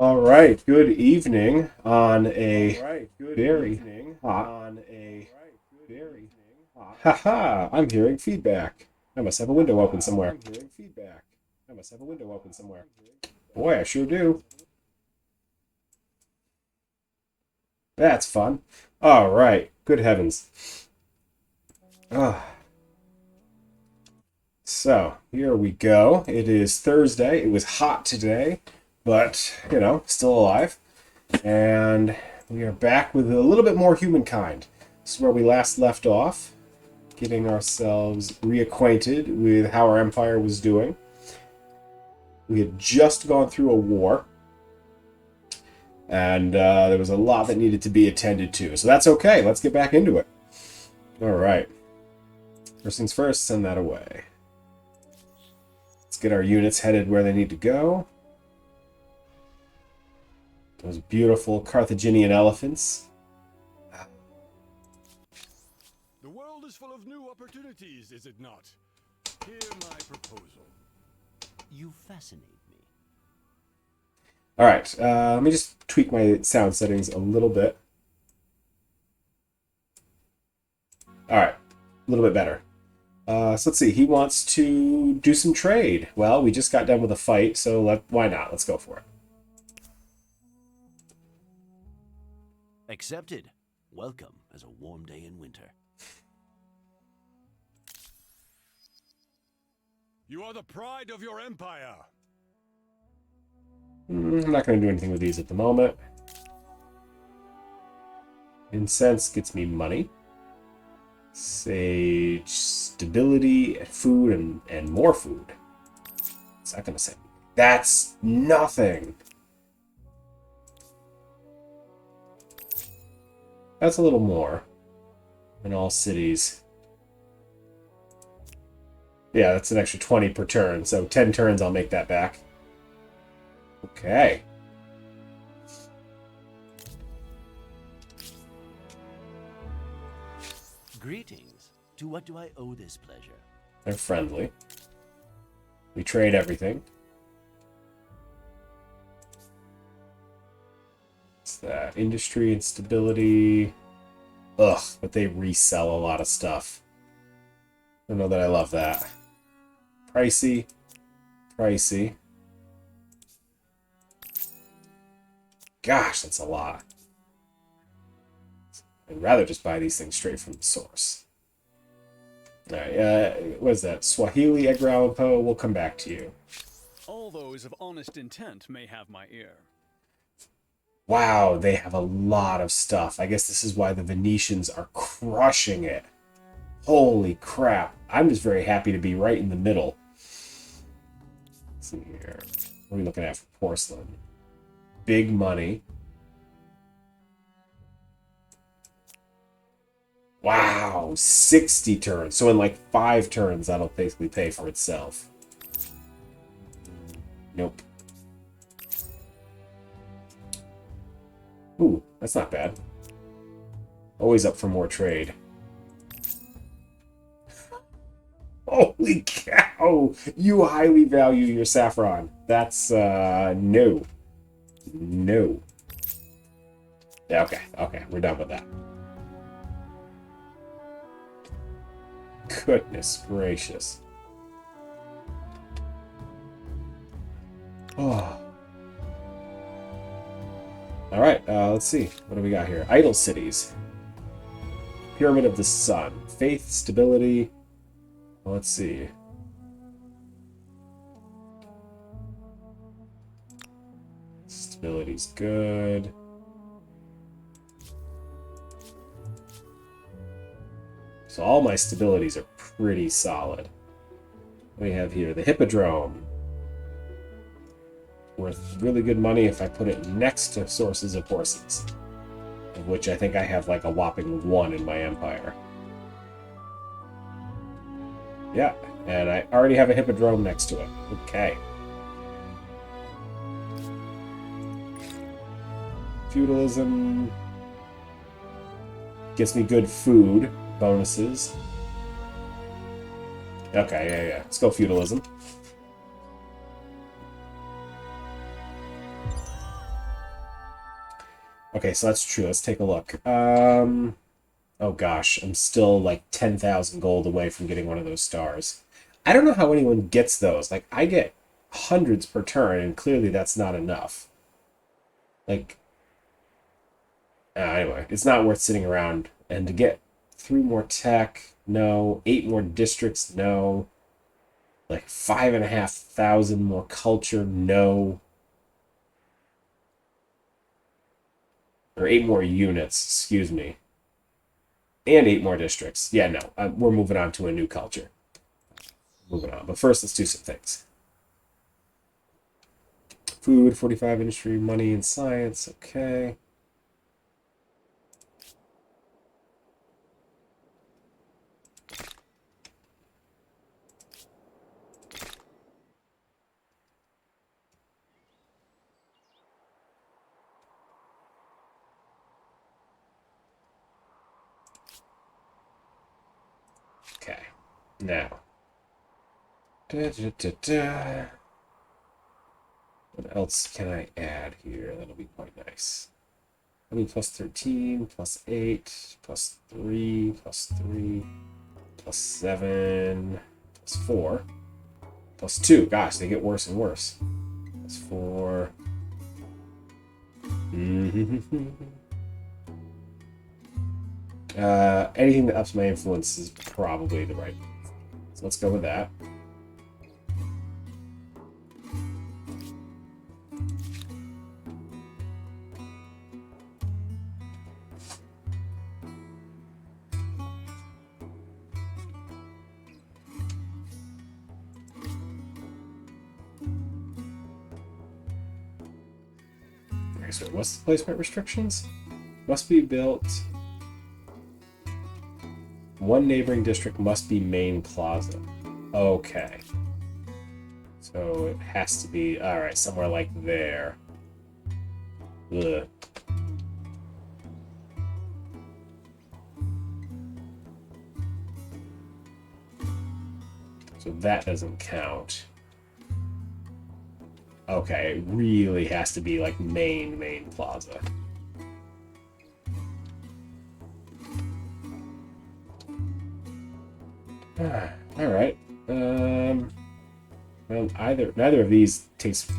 All right, good evening on a very hot. Haha, I'm hearing feedback. I must have a window open somewhere. Boy, I sure do. That's fun. All right, good heavens. Ah, so here we go. It is Thursday. It was hot today, but still alive. And we are back with a little bit more humankind. This is where we last left off, getting ourselves reacquainted with how our empire was doing. We had just gone through a war, and there was a lot that needed to be attended to. So that's okay. Let's get back into it. All right. First things first, send that away. Let's get our units headed where they need to go. Those beautiful Carthaginian elephants. The world is full of new opportunities, is it not? Hear my proposal. You fascinate me. All right, let me just tweak my sound settings a little bit. All right, a little bit better. So let's see. He wants to do some trade. Well, we just got done with a fight, so why not? Let's go for it. Accepted. Welcome as a warm day in winter. You are the pride of your empire. I'm not going to do anything with these at the moment. Incense gets me money. Sage, stability, food, and more food. What's that going to say? That's nothing. That's a little more in all cities. Yeah, that's an extra 20 per turn, so 10 turns I'll make that back. Okay. Greetings. To what do I owe this pleasure? They're friendly. We trade everything. What's that? Industry and stability. Ugh, but they resell a lot of stuff. I don't know that I love that. Pricey. Pricey. Gosh, that's a lot. I'd rather just buy these things straight from the source. Alright, what is that? Swahili, Edgar Allan Poe, we'll come back to you. All those of honest intent may have my ear. Wow, they have a lot of stuff. I guess this is why the Venetians are crushing it. Holy crap. I'm just very happy to be right in the middle. Let's see here. What are we looking at for porcelain? Big money. Wow, 60 turns. So in like 5 turns, that'll basically pay for itself. Nope. Ooh, that's not bad. Always up for more trade. Holy cow! You highly value your saffron. That's, no. No. Yeah, okay, we're done with that. Goodness gracious. Oh. Alright, let's see. What do we got here? Idle cities. Pyramid of the Sun. Faith, stability. Well, let's see. Stability's good. So all my stabilities are pretty solid. What do we have here? The Hippodrome. Worth really good money if I put it next to sources of horses. Of which I think I have like a whopping 1 in my empire. Yeah, and I already have a Hippodrome next to it. Okay. Feudalism gets me good food bonuses. Okay, yeah. Let's go feudalism. Okay, so that's true. Let's take a look. Oh gosh, I'm still like 10,000 gold away from getting one of those stars. I don't know how anyone gets those. Like, I get hundreds per turn, and clearly that's not enough. Like, anyway, it's not worth sitting around. And to get 3 more tech, no. 8 more districts, no. Like 5,500 more culture, no. Or 8 more units, excuse me. And 8 more districts. Yeah, no. We're moving on to a new culture. Moving on. But first, let's do some things. Food, 45 industry, money, and science. Okay. Okay. Now. What else can I add here? That'll be quite nice. I mean, plus 13, plus 8, plus 3, plus 3, plus 7, plus 4, plus 2. Gosh, they get worse and worse. Plus 4. Anything that ups my influence is probably the right move. So let's go with that. Okay, so what's the placement restrictions? Must be built. One neighboring district must be main plaza. Okay. So it has to be, alright, somewhere like there. Ugh. So that doesn't count. Okay, it really has to be like main plaza. Alright. Well, neither of these gets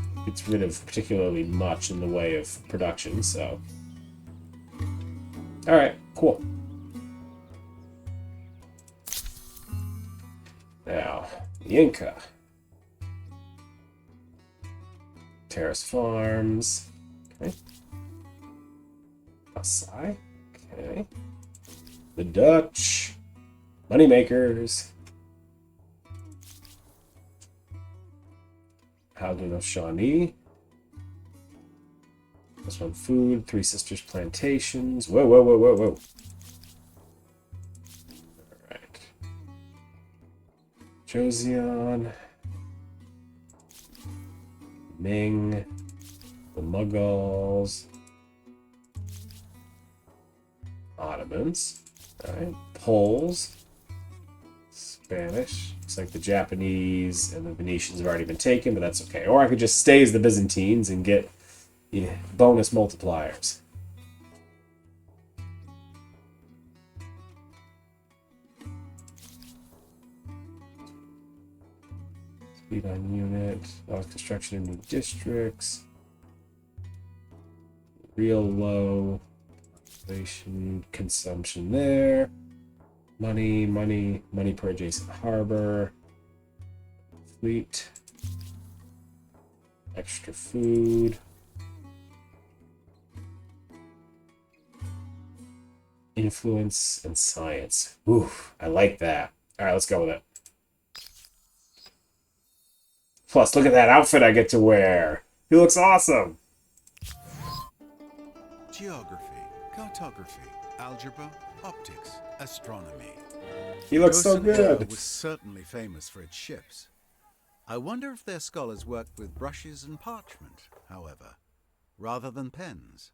rid of particularly much in the way of production, so. Alright, cool. Now, the Inca. Terrace Farms. Okay. Asai. Okay. The Dutch. Moneymakers. Howden of Shawnee. This one, food. Three Sisters Plantations. Whoa. Alright. Joseon. Ming. The Mughals. Ottomans. Alright. Poles. Spanish. Looks like the Japanese and the Venetians have already been taken, but that's okay. Or I could just stay as the Byzantines and get bonus multipliers. Speed on unit. Construction in new districts. Real low. Population consumption there. Money per adjacent harbor. Fleet. Extra food. Influence and science. Oof, I like that. Alright, let's go with it. Plus, look at that outfit I get to wear. He looks awesome. Geography, cartography, algebra, optics, astronomy. He looks so good. Was certainly famous for its ships. I wonder if their scholars worked with brushes and parchment, however, rather than pens.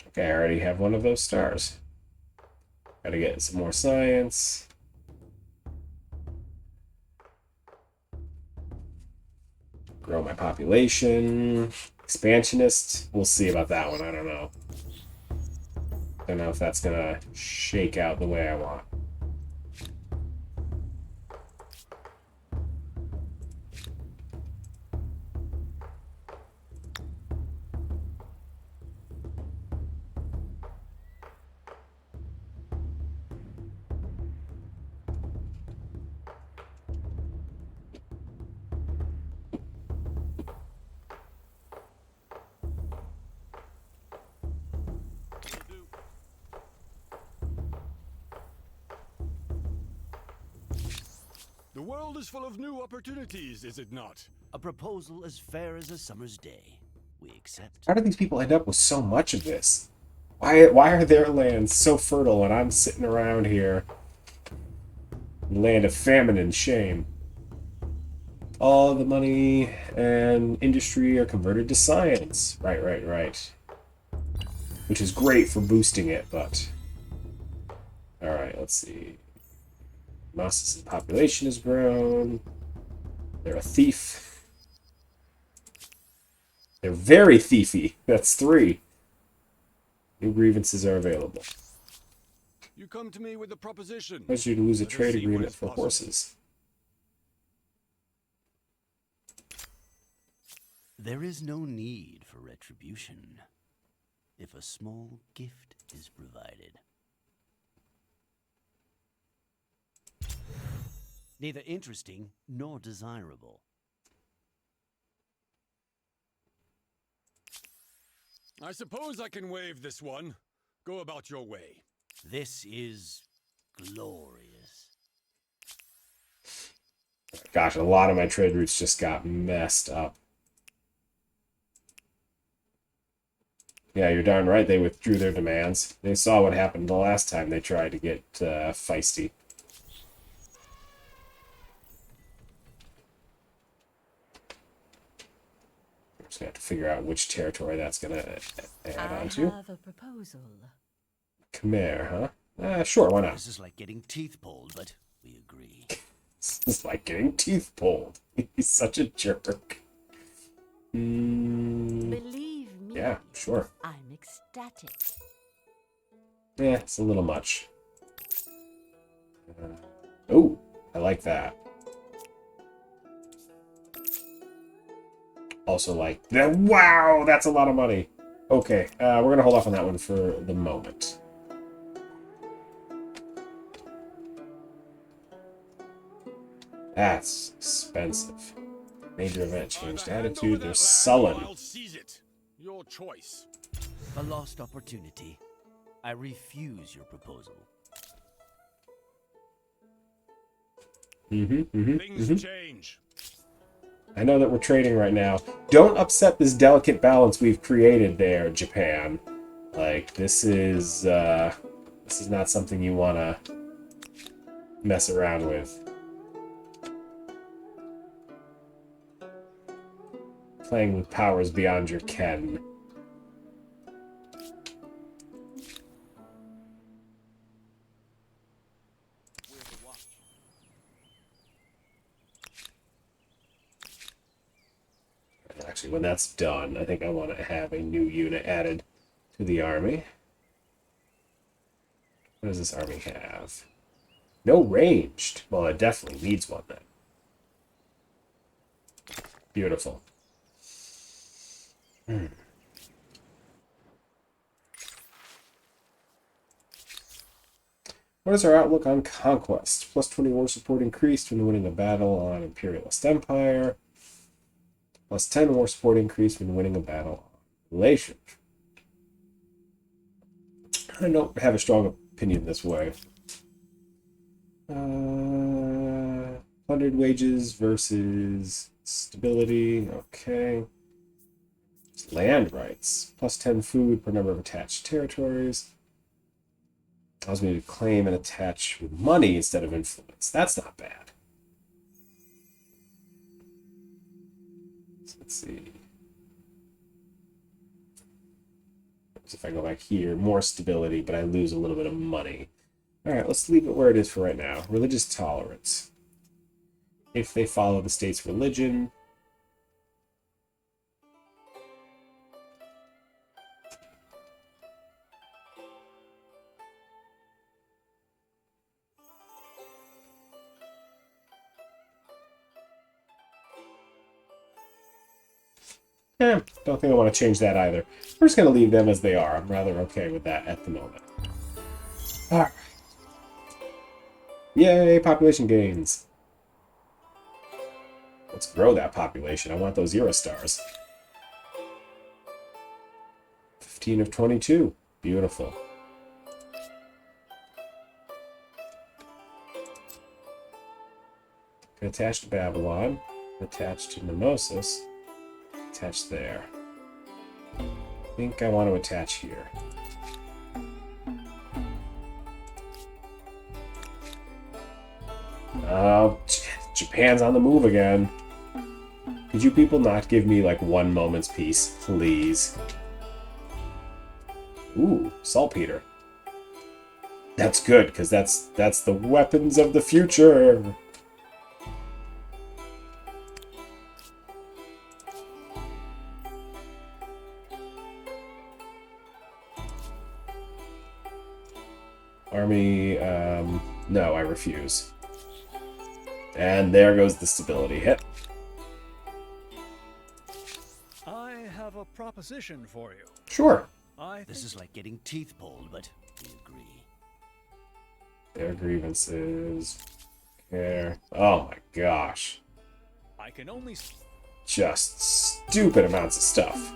Okay, I already have one of those stars. Gotta get some more science. Grow my population. Expansionist. We'll see about that one. I don't know. Don't know if that's gonna shake out the way I want. The world is full of new opportunities, is it not? A proposal as fair as a summer's day. We accept. How do these people end up with so much of this? Why are their lands so fertile and I'm sitting around here? Land of famine and shame. All the money and industry are converted to science. Right. Which is great for boosting it, but... Alright, let's see. Gnosis' population has grown. They're a thief. They're very thiefy. That's 3. New grievances are available. You come to me with a proposition. Cause you to lose a Let us trade see what agreement is for possible. horses. There is no need for retribution if a small gift is provided. Neither interesting nor desirable. I suppose I can waive this one. Go about your way. This is glorious. Gosh, a lot of my trade routes just got messed up. Yeah, you're darn right they withdrew their demands. They saw what happened the last time they tried to get feisty. I'm just going to have to figure out which territory that's going to add onto. I have a proposal. Khmer, huh? Sure, why not? This is like getting teeth pulled, but we agree. This is like getting teeth pulled. He's such a jerk. Believe me. Yeah, sure. I'm ecstatic. Yeah, it's a little much. Oh, I like that. Also like that. Wow, that's a lot of money. Okay, we're going to hold off on that one for the moment. That's expensive. Major event changed attitude. They're sullen. I'll seize it. Your choice. A lost opportunity. I refuse your proposal. Things change. I know that we're trading right now. Don't upset this delicate balance we've created there, Japan. Like, this is not something you want to mess around with. Playing with powers beyond your ken. Actually, when that's done, I think I want to have a new unit added to the army. What does this army have? No ranged. Well, it definitely needs one then. Beautiful. What is our outlook on conquest? Plus 20 war support increased when winning a battle on Imperialist Empire. Plus 10 war support increased when winning a battle on Relation. I don't have a strong opinion this way. Plundered wages versus stability. Okay. Land rights. Plus 10 food per number of attached territories. Allows me to claim and attach with money instead of influence. That's not bad. So let's see. So if I go back here, more stability, but I lose a little bit of money. Alright, let's leave it where it is for right now. Religious tolerance. If they follow the state's religion. Don't think I want to change that either. We're just going to leave them as they are. I'm rather okay with that at the moment. Alright. Yay, population gains. Let's grow that population. I want those Eurostars. 15 of 22. Beautiful. Attach to Babylon. Attach to Mnemosis. Attach there. I think I want to attach here. Oh, Japan's on the move again. Could you people not give me like one moment's peace, please? Ooh, saltpeter. That's good, because that's the weapons of the future. Army, no, I refuse. And there goes the stability hit. I have a proposition for you. Sure. This is like getting teeth pulled, but we agree. Their grievances. Care. Oh my gosh. I can only... Just stupid amounts of stuff.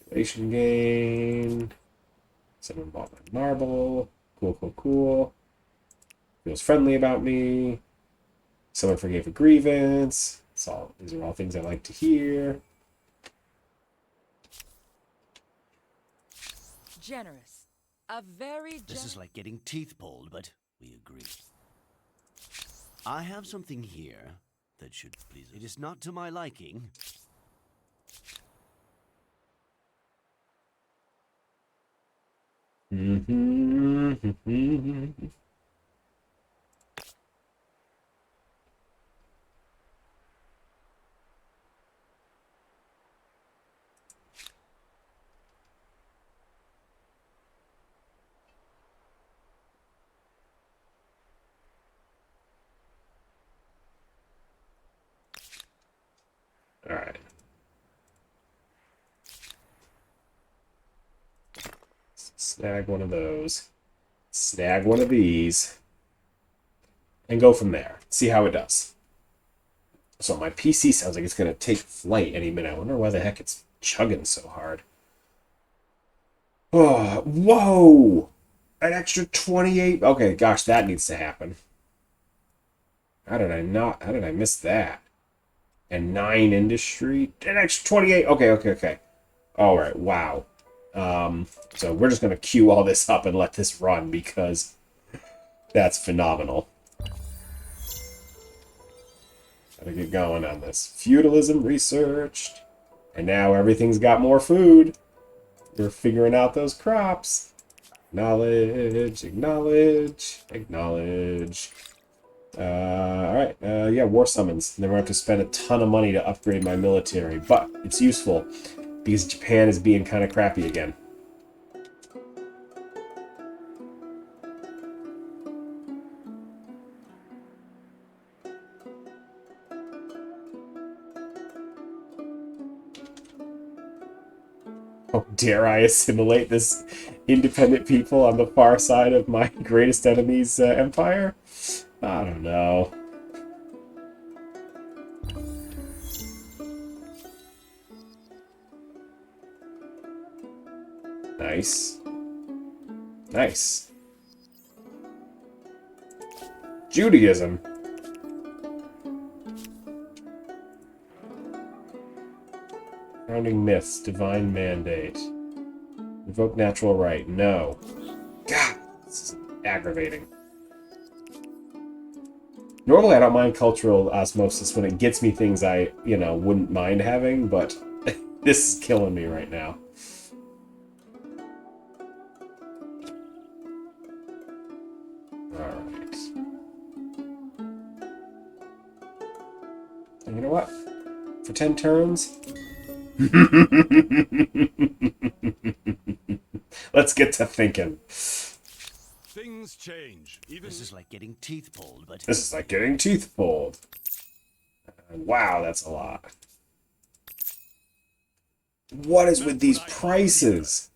Population gain. Some involvement marble. Cool, cool, cool. Feels friendly about me. Someone forgave a grievance. These are all things I like to hear. Generous. A very This generous. is like getting teeth pulled, but we agree. I have something here that should please us. It is not to my liking. All right. Snag one of those. Snag one of these. And go from there. See how it does. So my PC sounds like it's going to take flight any minute. I wonder why the heck it's chugging so hard. Oh, whoa! An extra 28. Okay, gosh, that needs to happen. How did I miss that? And 9 industry. An extra 28. Okay. All right, wow. So we're just going to queue all this up and let this run because that's phenomenal. Gotta get going on this. Feudalism researched. And now everything's got more food. We're figuring out those crops. Acknowledge. Alright, yeah, war summons. Then we're going to have to spend a ton of money to upgrade my military. But it's useful because Japan is being kind of crappy again. Oh, dare I assimilate this independent people on the far side of my greatest enemy's empire? I don't know. Nice. Judaism. Grounding myths, divine mandate. Revoke natural right. No. God, this is aggravating. Normally, I don't mind cultural osmosis when it gets me things I, wouldn't mind having, but this is killing me right now. Alright. And you know what? For 10 turns... Let's get to thinking. Things change. Even This is like getting teeth pulled, but This is like getting teeth pulled. Wow, that's a lot. What is with these prices?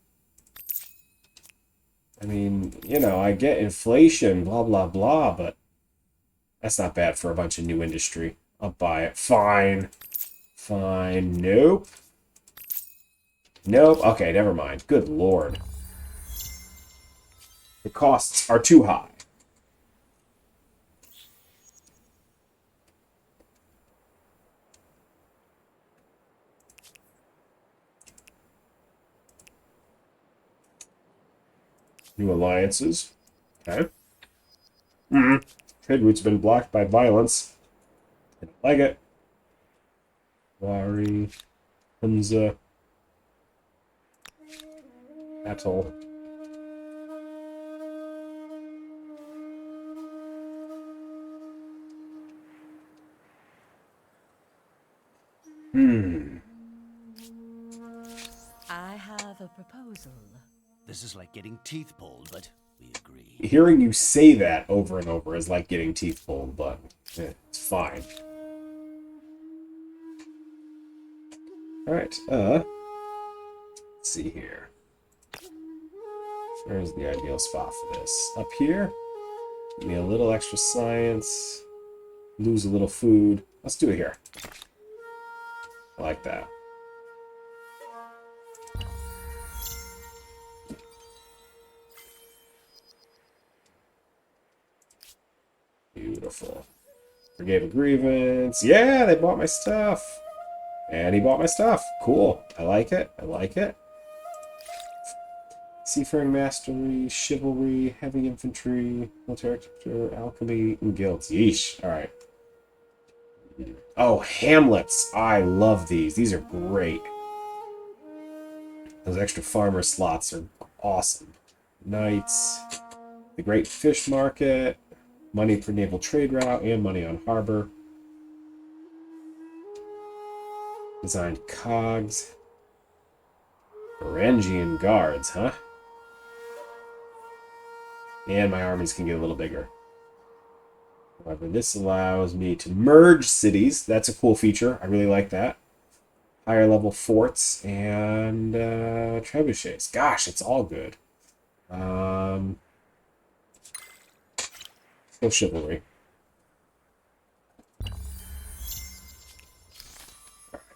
I mean, I get inflation, blah, blah, blah, but that's not bad for a bunch of new industry. I'll buy it. Fine. Fine. Nope. Nope. Okay, never mind. Good lord. The costs are too high. New alliances. Okay. Trade routes have been blocked by violence. I don't like it. Wari. Hunza. Atoll. I have a proposal. this is like getting teeth pulled, but we agree. Hearing you say that over and over is like getting teeth pulled, but it's fine. Alright, let's see here. Where's the ideal spot for this? Up here? Give me a little extra science. Lose a little food. Let's do it here. I like that. Beautiful. Forgave a grievance. Yeah, they bought my stuff. And he bought my stuff. Cool. I like it. I like it. Seafaring mastery, chivalry, heavy infantry, military architecture, alchemy, and guilds. Yeesh. Alright. Oh, hamlets. I love these. These are great. Those extra farmer slots are awesome. Knights. The Great Fish Market. Money per naval trade route and money on harbor. Designed cogs. Varangian guards, huh? And my armies can get a little bigger. However, this allows me to merge cities. That's a cool feature. I really like that. Higher level forts and trebuchets. Gosh, it's all good. No chivalry.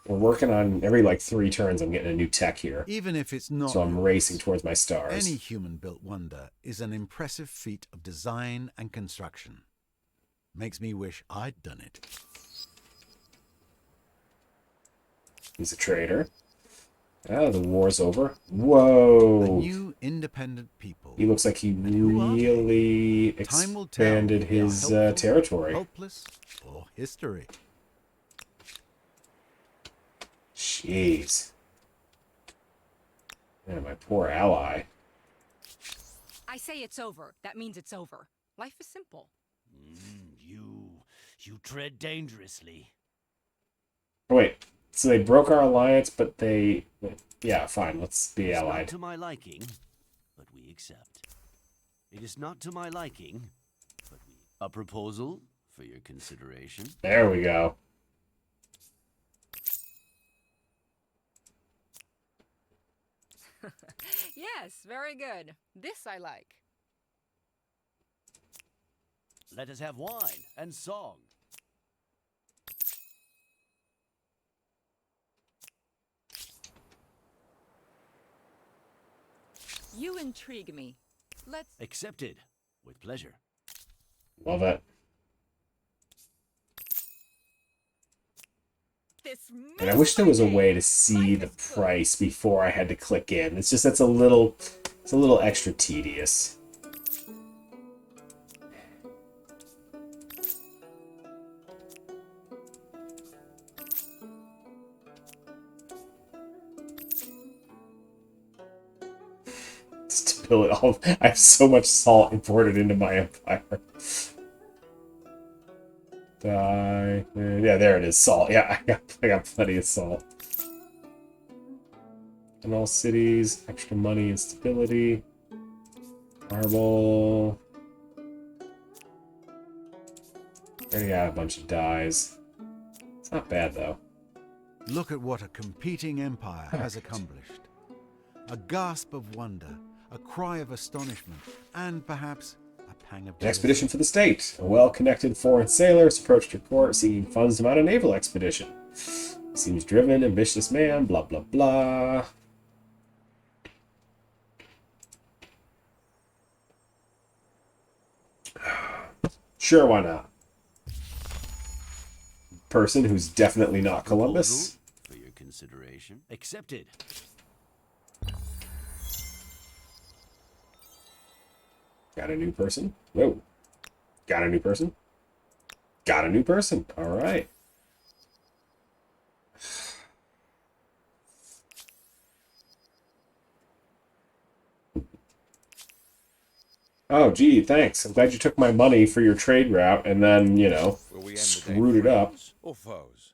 We're working on every 3 turns. I'm getting a new tech here, Even if it's not so I'm yours, racing towards my stars. any human-built wonder is an impressive feat of design and construction. Makes me wish I'd done it. He's a traitor. Ah, the war's over. A Whoa! new independent people. He looks like he who are they? really Time will tell expanded if they are his helpful, territory. Hopeless or history. Jeez. Man, my poor ally. I say it's over. That means it's over. Life is simple. You tread dangerously. Oh, wait, so they broke our alliance, but they... Yeah, fine, let's be It's not allied. to my liking, but we accept. It is not to my liking, but we... A proposal for your consideration. There we go. Yes, very good. This I like. Let us have wine and song. You intrigue me. Let's... Accepted. With pleasure. Love it. this And I wish there was a way to see the price before I had to click in. It's just it's a little extra tedious. Stability. Oh, I have so much salt imported into my empire. Die. Yeah, there it is. Salt. Yeah, I got plenty of salt. In all cities, extra money and stability. Marble. Already got a bunch of dyes. It's not bad though. Look at what a competing empire has accomplished. A gasp of wonder, a cry of astonishment, and perhaps a pang of An jealousy. expedition for the state. A well-connected foreign sailor has approached your court seeking funds to mount a naval expedition. He seems driven, ambitious man, blah blah blah. Sure, why not? Person who's definitely not Columbus. Proposal for your consideration. Accepted. Got a new person. Whoa. Got a new person. Got a new person. All right. Oh, gee, thanks. I'm glad you took my money for your trade route and then, you know, Will we end the day screwed it up. friends or foes?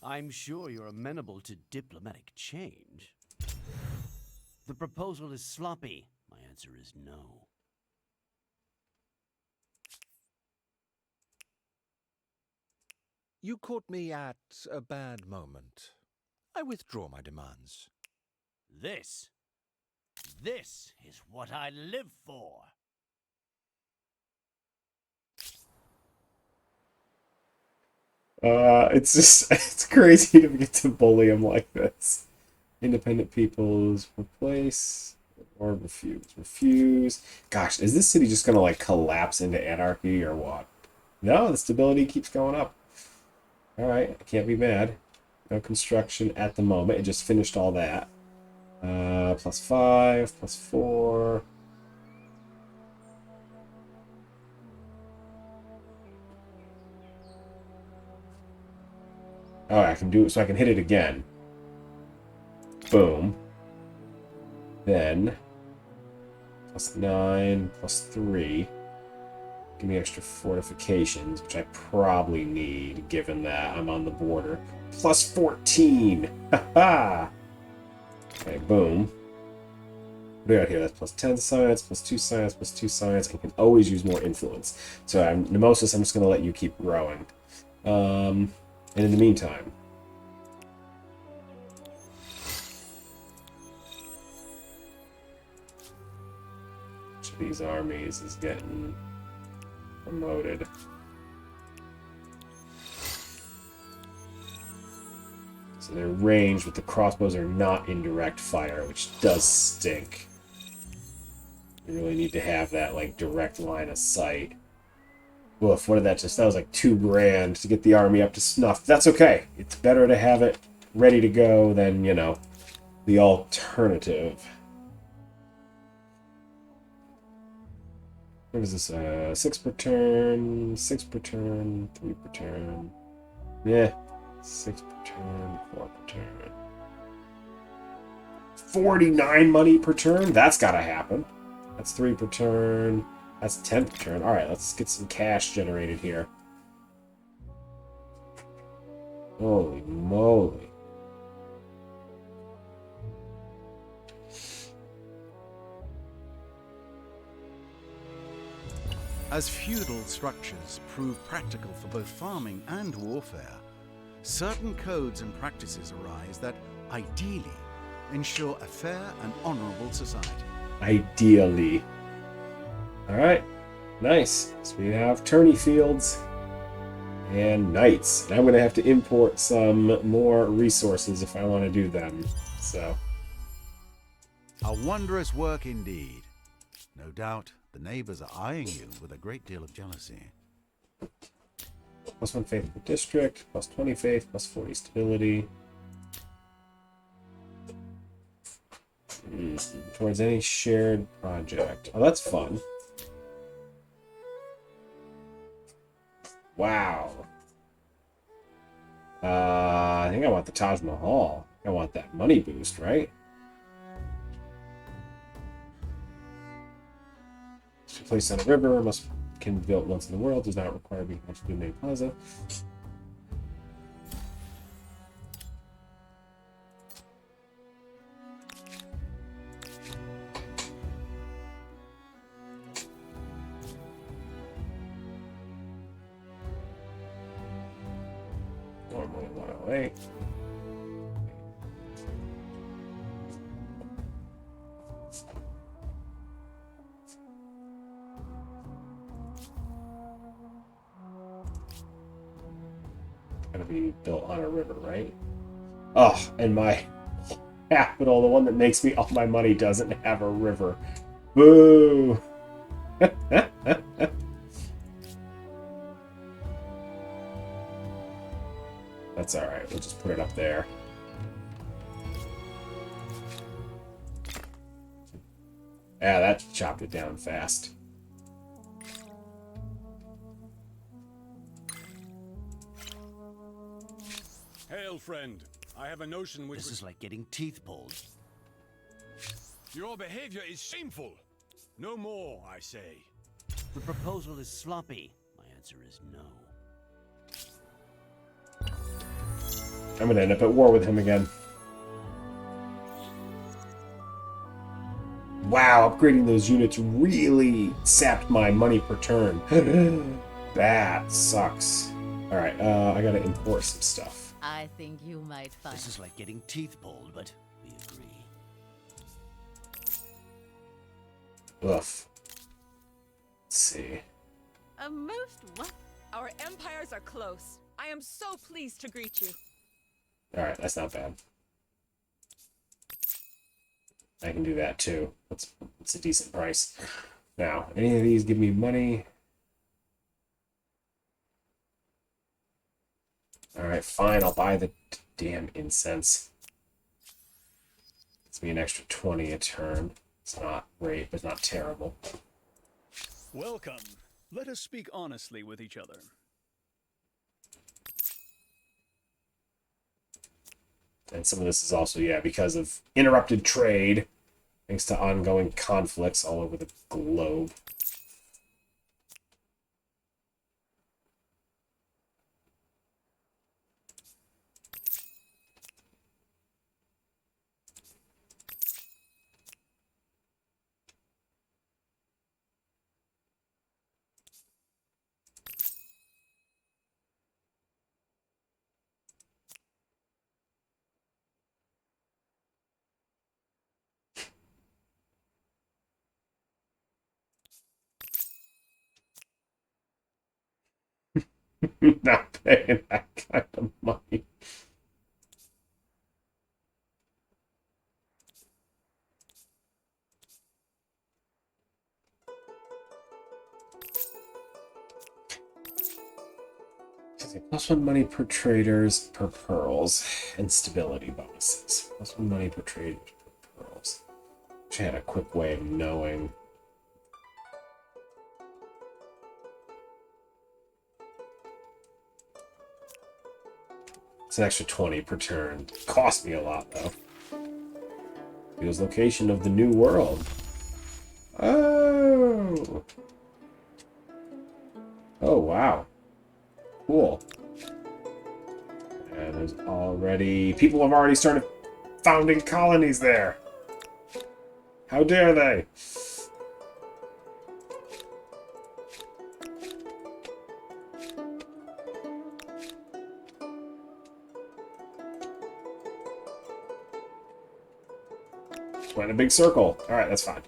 I'm sure you're amenable to diplomatic change. The proposal is sloppy. My answer is no. You caught me at a bad moment. I withdraw my demands. This is what I live for. It's just, it's crazy to get to bully him like this. Independent peoples replace or refuse. Refuse. Gosh, is this city just gonna like collapse into anarchy or what? No, the stability keeps going up. Alright, I can't be mad. No construction at the moment. It just finished all that. +5, +4. Oh, I can do it so I can hit it again. Boom. Then +9, +3. Give me extra fortifications, which I probably need, given that I'm on the border. +14! Haha! Okay, boom. What do we got here? That's +10 science, +2 science, +2 science. I can always use more influence. So Nemosis, I'm just going to let you keep growing. And in the meantime, each of these armies is getting promoted. So they're ranged, but the crossbows are not in direct fire, which does stink. You really need to have that like direct line of sight. Woof, what did that just... That was like $2,000 to get the army up to snuff. That's okay. It's better to have it ready to go than, you know, the alternative. What is this? 6 per turn, 6 per turn, 3 per turn. Yeah. 6 per turn, 4 per turn. 49 money per turn? That's gotta happen. That's 3 per turn. That's 10 per turn. Alright, let's get some cash generated here. Holy moly. As feudal structures prove practical for both farming and warfare, certain codes and practices arise that, ideally, ensure a fair and honorable society. Ideally. Alright. Nice. So we have tourney fields and knights. And I'm going to have to import some more resources if I want to do them. So. A wondrous work indeed. No doubt the neighbors are eyeing you with a great deal of jealousy. +1 faith per district, +20 faith, +40 stability. Towards any shared project. Oh, that's fun. Wow. I think I want the Taj Mahal. I want that money boost, right? Placed on a river, can be built once in the world, does not require being connected to the main plaza. Normally 108. Gotta be built on a river, right? Oh, and my capital, the one that makes me all my money, doesn't have a river. Boo! That's alright, we'll just put it up there. Yeah, that chopped it down fast. Hail, friend. I have a notion which This is like getting teeth pulled. your behavior is shameful. No more, I say. The proposal is sloppy. My answer is no. I'm gonna end up at war with him again. Wow, upgrading those units really sapped my money per turn. That sucks. Alright, I gotta import some stuff. I think you might find. This is like getting teeth pulled, but we agree. Oof. Let's see. A most what? Our empires are close. I am so pleased to greet you. Alright, that's not bad. I can do that too. It's a decent price. Now, any of these give me money? Alright, fine, I'll buy the damn incense. It's me an extra 20 a turn. It's not great, but not terrible. Welcome. Let us speak honestly with each other. And some of this is also, yeah, because of interrupted trade, thanks to ongoing conflicts all over the globe. Not paying that kind of money. +1 money per traders per pearls and stability bonuses. +1 money per traders per pearls. Which I had a quick way of knowing. It's an extra 20 per turn. Cost me a lot though. Feels location of the new world. Oh. Oh wow. Cool. And there's already... People have already started founding colonies there. How dare they? Went in a big circle. Alright, that's fine.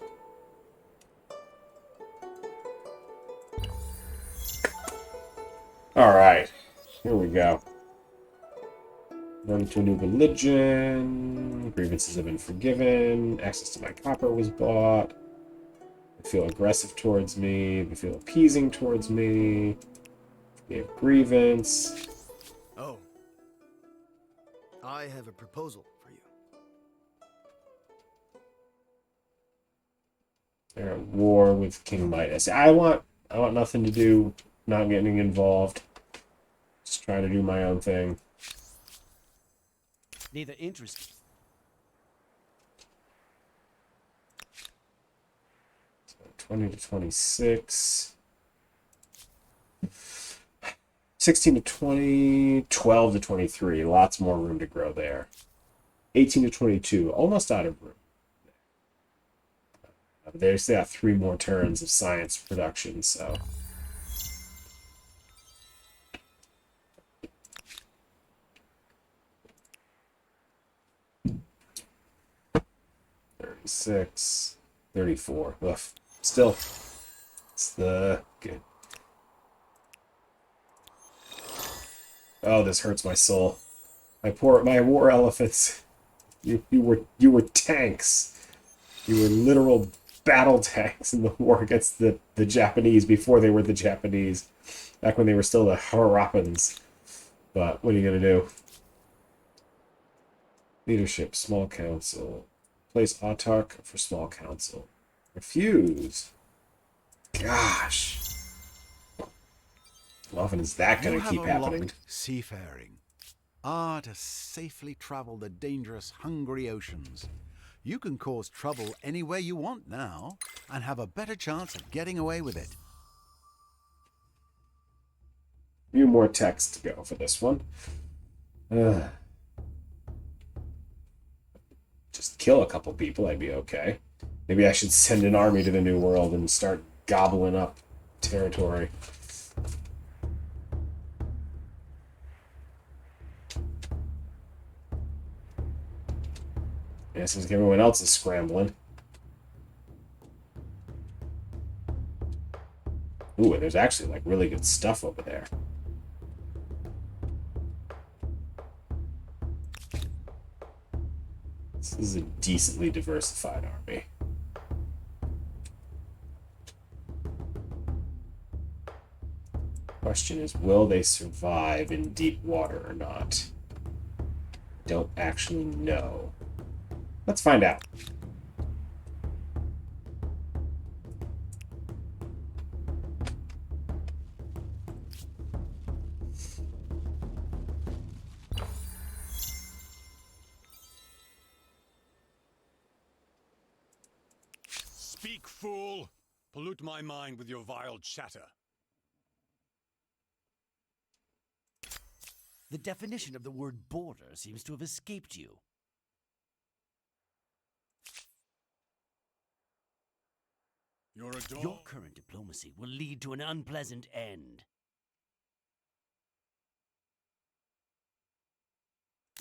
Alright. Here we go. Run to a new religion. Grievances have been forgiven. Access to my copper was bought. They feel aggressive towards me. They feel appeasing towards me. They have grievance. Oh. I have a proposal for you. They're at war with King Midas. I want nothing to do, not getting involved. Just trying to do my own thing. Neither interest. 20 to 26. 16 to 20. 12 to 23. Lots more room to grow there. 18 to 22. Almost out of room. They still got 3 more turns of science production, so. $36, $34. Ugh. Still, it's the good. Oh, this hurts my soul. My war elephants. You were tanks. You were literal battle tanks in the war against the Japanese before they were the Japanese. Back when they were still the Harappans. But what are you gonna do? Leadership, small council. Place autarch for small council. Refuse. Gosh. How often is that going to keep happening? Seafaring. To safely travel the dangerous, hungry oceans. You can cause trouble anywhere you want now, and have a better chance of getting away with it. A few more text to go for this one. Just kill a couple people, I'd be okay. Maybe I should send an army to the New World and start gobbling up territory. Yeah, seems like everyone else is scrambling. Ooh, and there's actually like really good stuff over there. This is a decently diversified army. Question is, will they survive in deep water or not? Don't actually know. Let's find out. Speak, fool! Pollute my mind with your vile chatter. The definition of the word border seems to have escaped you. You're a dog. Your current diplomacy will lead to an unpleasant end.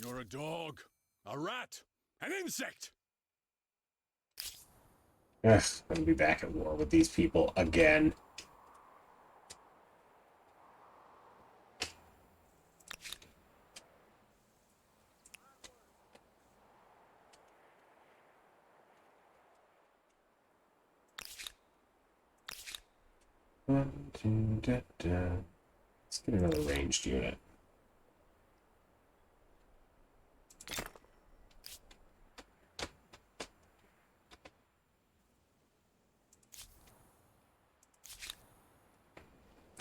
You're a dog, a rat, an insect! Ugh, I'm gonna be back at war with these people again. Let's get another ranged unit.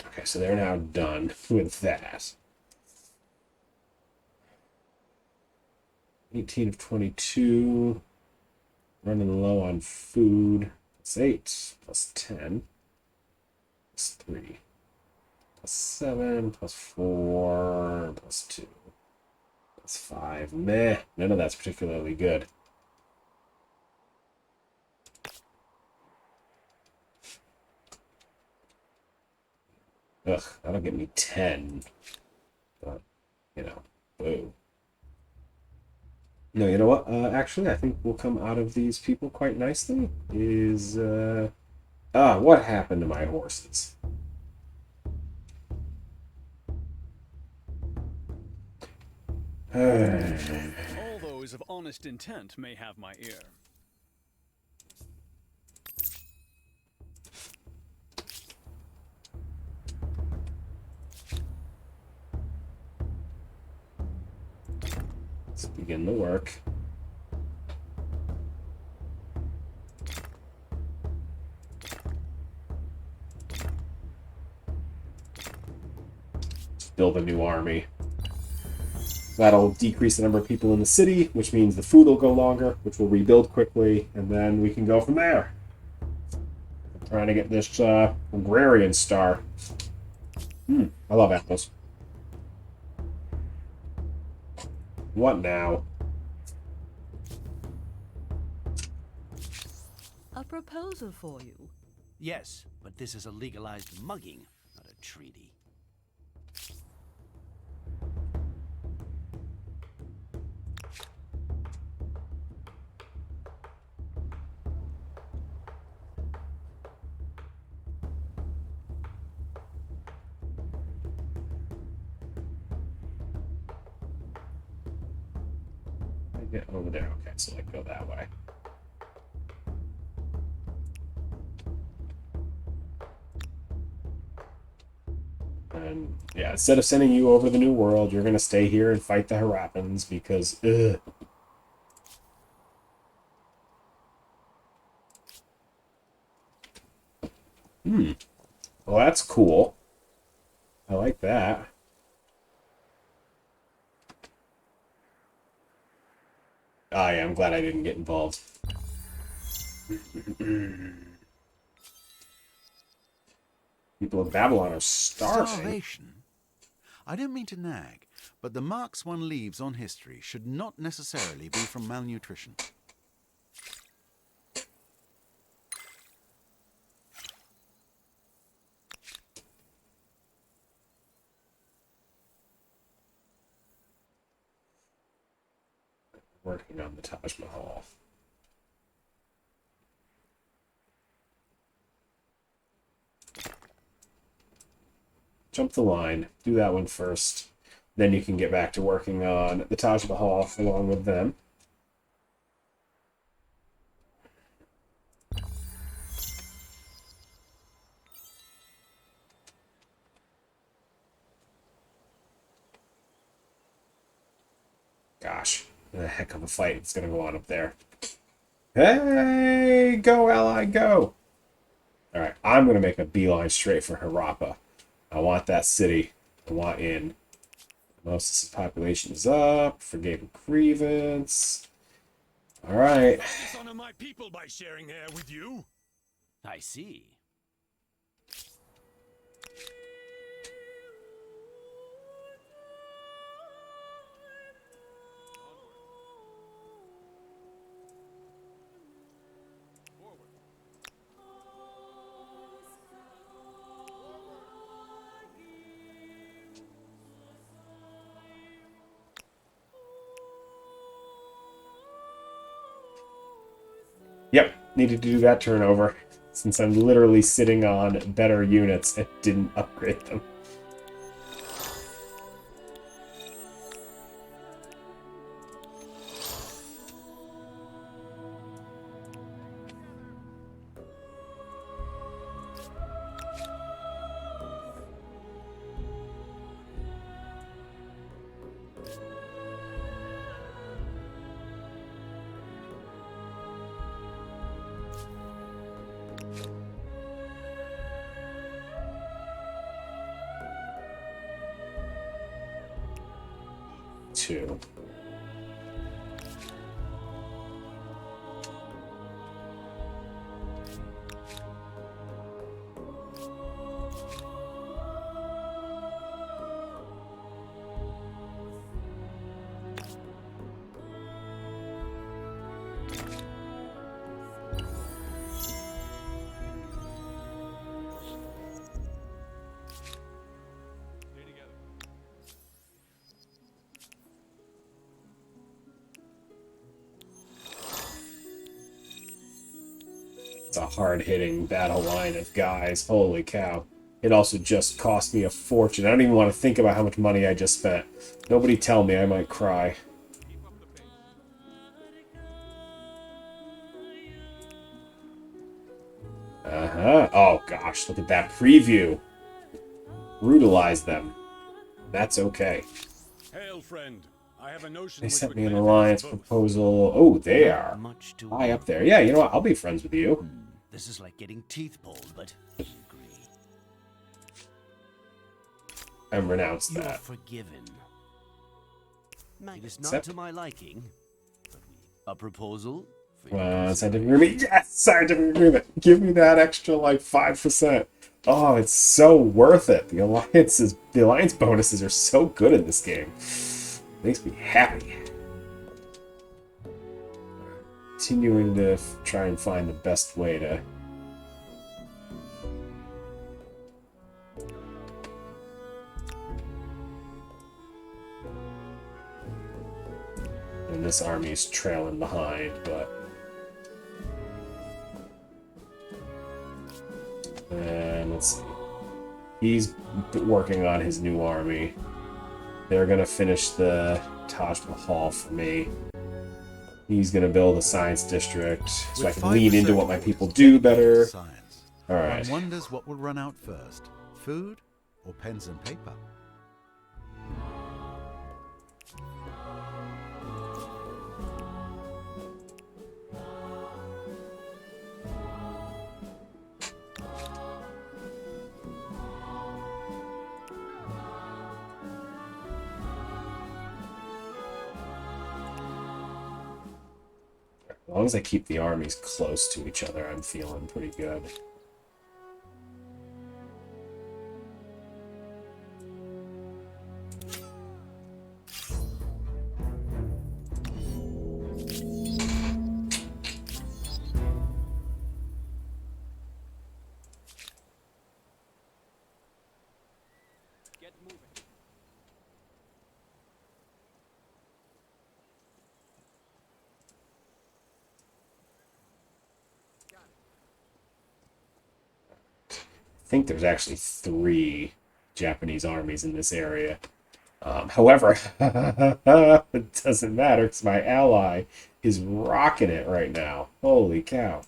Okay, so they're now done with that. 18 of 22. Running low on food. That's 8 plus 10. Plus 3. Plus 7. Plus 4. Plus 2. Plus 5. Meh. None of that's particularly good. Ugh, that'll get me 10. But, you know, whoa. No, you know what? Actually, I think we'll come out of these people quite nicely. What happened to my horses? All those of honest intent may have my ear. Begin the work. Build a new army. That'll decrease the number of people in the city, which means the food will go longer, which will rebuild quickly, and then we can go from there. I'm trying to get this agrarian star. I love apples. What now? A proposal for you. Yes, but this is a legalized mugging, not a treaty. Get over there. Okay, so like go that way. And yeah, instead of sending you over the New World, you're gonna stay here and fight the Harappans because ugh. Well, that's cool. I like that. Ah, yeah, I'm glad I didn't get involved. People of Babylon are starving. Starvation? I don't mean to nag, but the marks one leaves on history should not necessarily be from malnutrition. Working on the Taj Mahal. Jump the line. Do that one first. Then you can get back to working on the Taj Mahal along with them. Gosh, what a heck of a fight it's going to go on up there. Hey, go ally, go! Alright, I'm going to make a beeline straight for Harappa. I want that city. I want in. Most of the population is up. Forgave a grievance. Alright. Dishonor my people by sharing air with you. I see. Yep, needed to do that turnover, since I'm literally sitting on better units and didn't upgrade them. Two. It's a hard-hitting battle line of guys. Holy cow. It also just cost me a fortune. I don't even want to think about how much money I just spent. Nobody tell me, I might cry. Uh-huh. Oh, gosh, look at that preview. Brutalize them. That's okay. Hail, friend. I have a notion They which sent would me an benefit us alliance both. proposal. Oh, they are Much to high up there. Yeah, you know what? I'll be friends with you. This is like getting teeth pulled, but we agree. And renounce You are that. forgiven. It is not Accept. to my liking, but we a proposal for Scientific agreement. Yes, scientific agreement. Give me that extra like 5%. Oh, it's so worth it. The alliance bonuses are so good in this game. Makes me happy. Continuing to try and find the best way to. And this army's trailing behind, but. And let's see. He's working on his new army. They're gonna finish the Taj Mahal for me. He's gonna build a science district so I can lean into what my people do better. Science. All right. One wonders what will run out first: food or pens and paper. As long as I keep the armies close to each other, I'm feeling pretty good. I think there's actually 3 Japanese armies in this area. However, it doesn't matter because my ally is rocking it right now. Holy cow.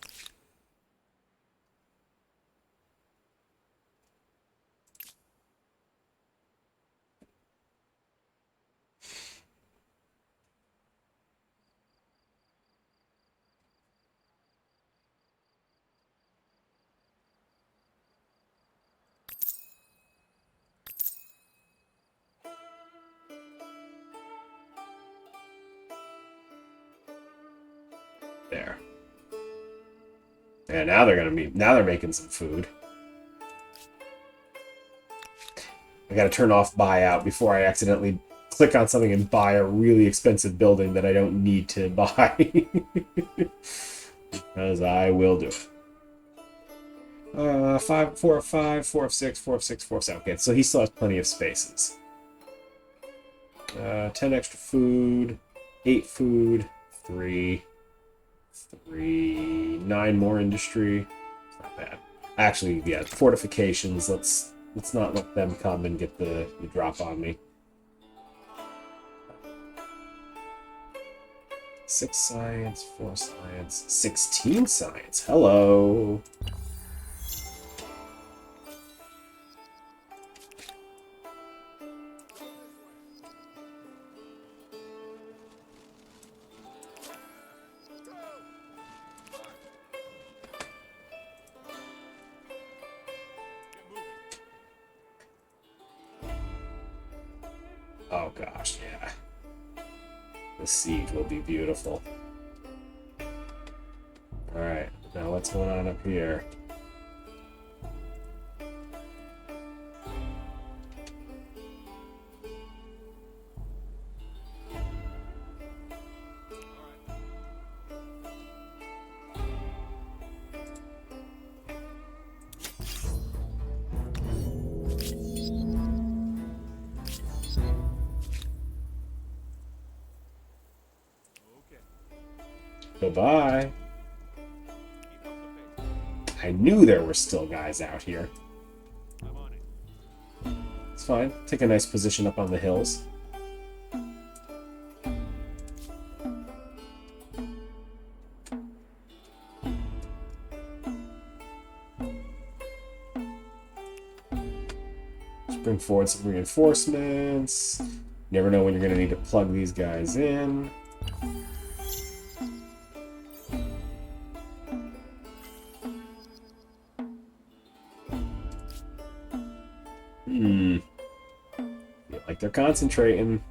There. And now they're making some food. I gotta turn off buyout before I accidentally click on something and buy a really expensive building that I don't need to buy. Because I will do it. 5, 4 of 5, 4 of 6, 4 of 6, 4 of 7. Okay, so he still has plenty of spaces. 10 extra food, 8 food, 3, 9 more industry. It's not bad. Actually, yeah, fortifications. Let's not let them come and get the drop on me. 6 science, 4 science, 16 science. Hello. Oh gosh, yeah. The siege will be beautiful. Alright, now what's going on up here? Goodbye. I knew there were still guys out here. It's fine. Take a nice position up on the hills. Let's bring forward some reinforcements. Never know when you're going to need to plug these guys in. Feel like they're concentrating.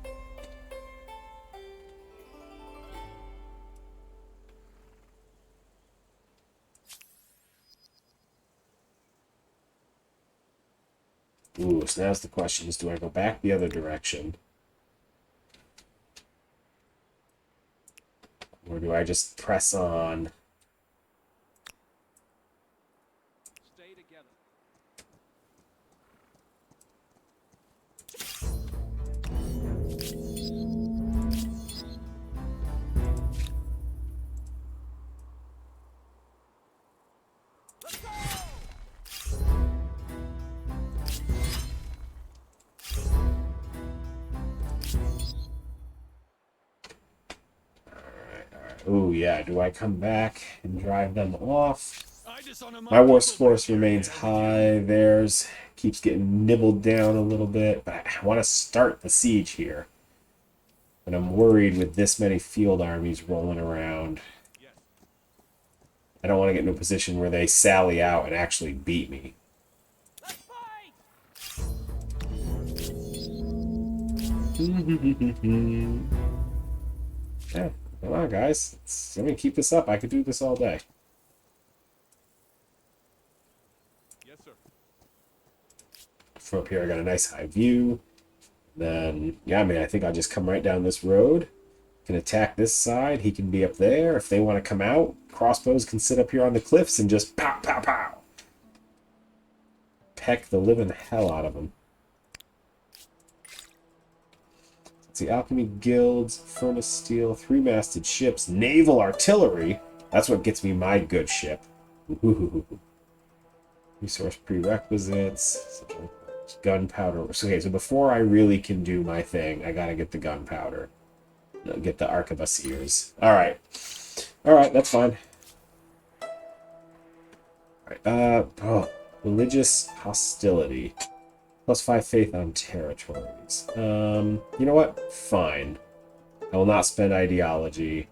Ooh, so now's the question is, do I go back the other direction? Or do I just press on? Stay together. Ooh, yeah. Do I come back and drive them off? I dishonor My worst people force by remains carrying high. Theirs keeps getting nibbled down a little bit. But I want to start the siege here. And I'm worried with this many field armies rolling around. I don't want to get into a position where they sally out and actually beat me. Yeah, come on, guys. Let me keep this up. I could do this all day. Yes, sir. From up here, I got a nice high view. Then, yeah, I mean, I think I'll just come right down this road. Can attack this side. He can be up there. If they want to come out, crossbows can sit up here on the cliffs and just pow, pow, pow. Peck the living hell out of them. Let's see, alchemy guilds, furnace steel, three-masted ships, naval artillery. That's what gets me my good ship. Ooh. Resource prerequisites. Gunpowder. Okay, so before I really can do my thing, I gotta get the gunpowder. Get the arquebusiers. Alright. Alright, that's fine. Alright, religious hostility. +5 faith on territories. You know what? Fine. I will not spend ideology.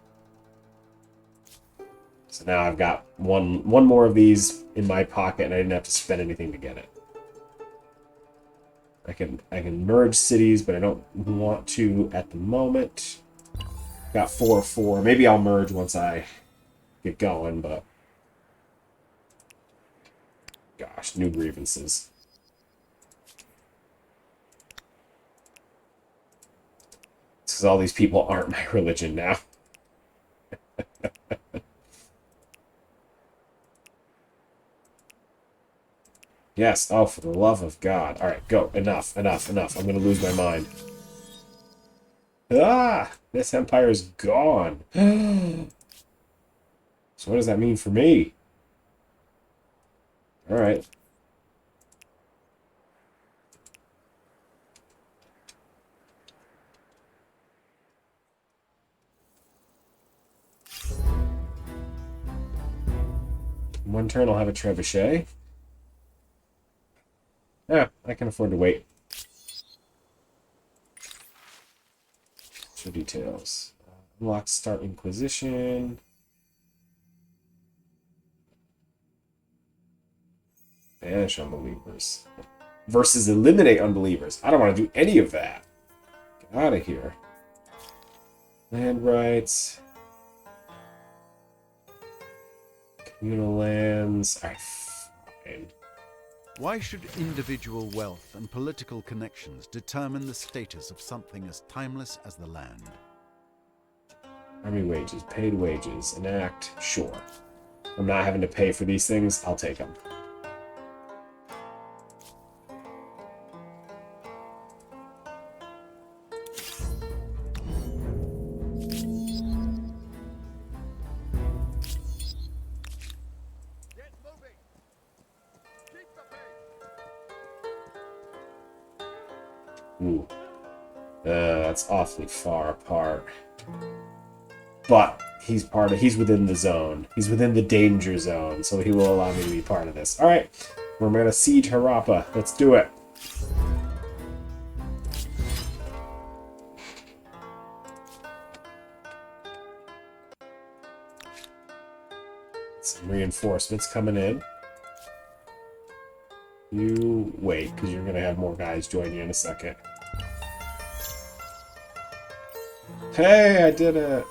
So now I've got one more of these in my pocket and I didn't have to spend anything to get it. I can merge cities, but I don't want to at the moment. Got 4-4. Maybe I'll merge once I get going, but gosh, new grievances. Because all these people aren't my religion now. Yes, oh, for the love of God. Alright, go. Enough. I'm going to lose my mind. Ah! This empire is gone. So what does that mean for me? Alright. One turn I'll have a trebuchet. Yeah, I can afford to wait. Show details. Unlock Start Inquisition. Banish Unbelievers. Versus Eliminate Unbelievers. I don't want to do any of that. Get out of here. Land rights. Communal lands. Alright, fine. Why should individual wealth and political connections determine the status of something as timeless as the land? Army wages, paid wages, enact, sure. I'm not having to pay for these things, I'll take them. Ooh. That's awfully far apart. But he's within the zone. He's within the danger zone, so he will allow me to be part of this. Alright, we're gonna siege Harappa. Let's do it. reinforcements coming in. You wait, because you're going to have more guys join you in a second. Hey, I did it!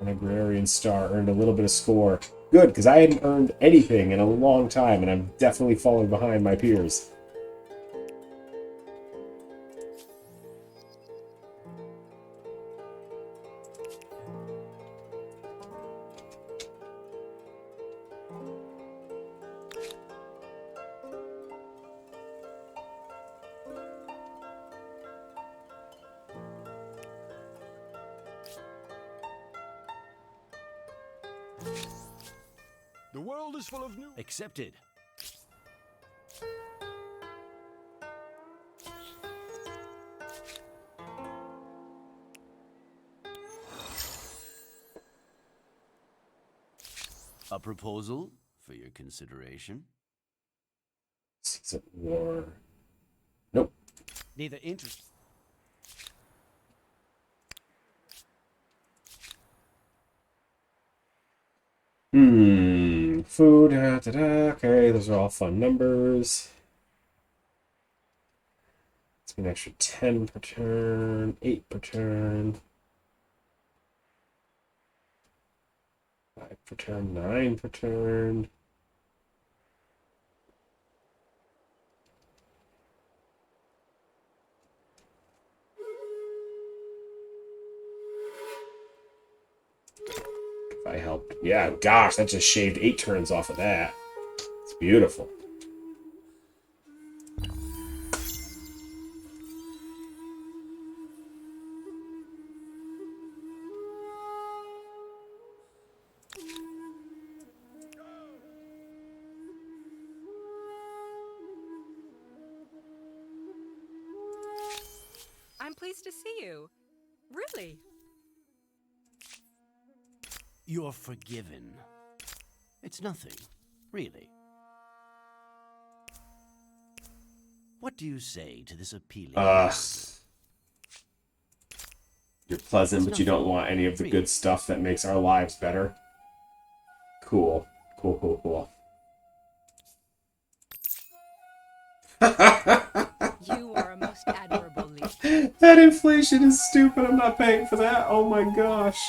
An agrarian star, earned a little bit of score. Good, because I hadn't earned anything in a long time, and I'm definitely falling behind my peers. The world is full of new... Accepted. A proposal for your consideration. Seas of War. Nope. Neither interest. Food. Okay, those are all fun numbers. It's an extra 10 per turn, 8 per turn. 5 per turn, 9 per turn. If I helped. Yeah, gosh, that just shaved 8 turns off of that. It's beautiful. I'm pleased to see you. Really? You're forgiven. It's nothing, really. What do you say to this appealing? You're pleasant, but you don't want any of the good stuff that makes our lives better. Cool. Cool, cool, cool. You are a most admirable leader. That inflation is stupid. I'm not paying for that. Oh my gosh.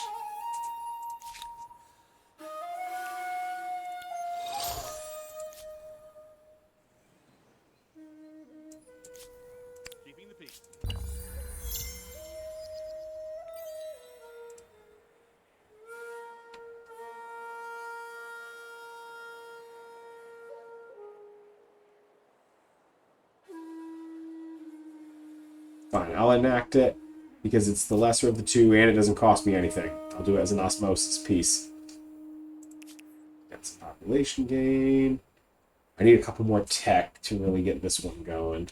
Keeping the peace. Fine, I'll enact it because it's the lesser of the two and it doesn't cost me anything. I'll do it as an osmosis piece. That's a population gain. I need a couple more tech to really get this one going.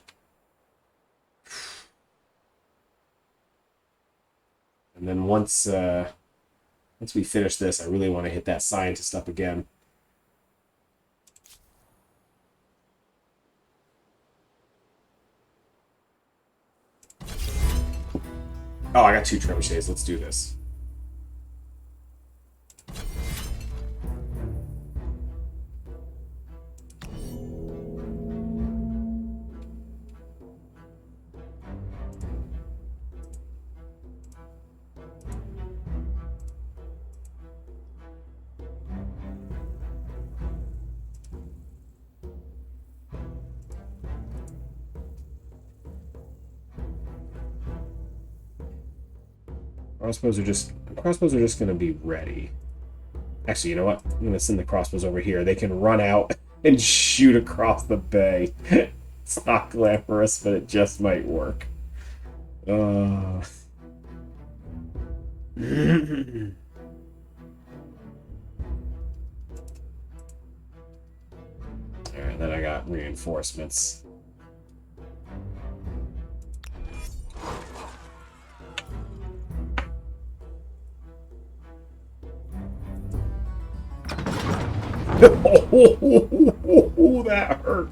And then once we finish this, I really want to hit that scientist up again. Oh, I got 2 trebuchets. Let's do this. Crossbows are just going to be ready. Actually, you know what? I'm going to send the crossbows over here. They can run out and shoot across the bay. It's not glamorous, but it just might work. Alright, then I got reinforcements. Oh, that hurt.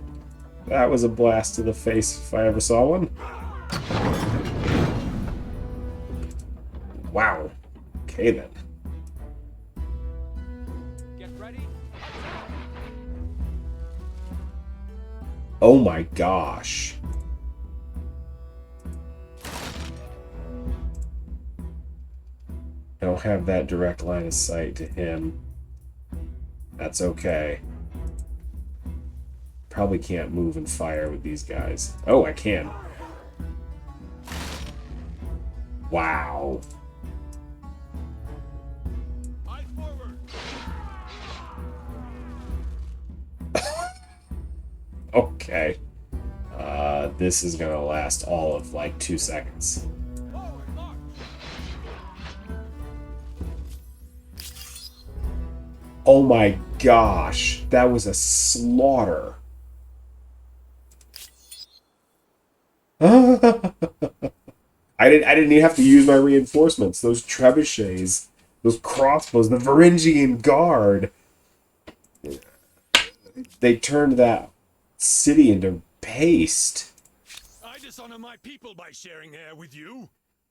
That was a blast to the face if I ever saw one. Wow. Okay then. Oh my gosh. I don't have that direct line of sight to him. That's okay. Probably can't move and fire with these guys. Oh, I can. Wow. Okay. This is gonna last all of like 2 seconds. Oh my gosh, that was a slaughter. I didn't even have to use my reinforcements. Those trebuchets, those crossbows, the Varangian guard. They turned that city into paste. I dishonor my people by sharing air with you.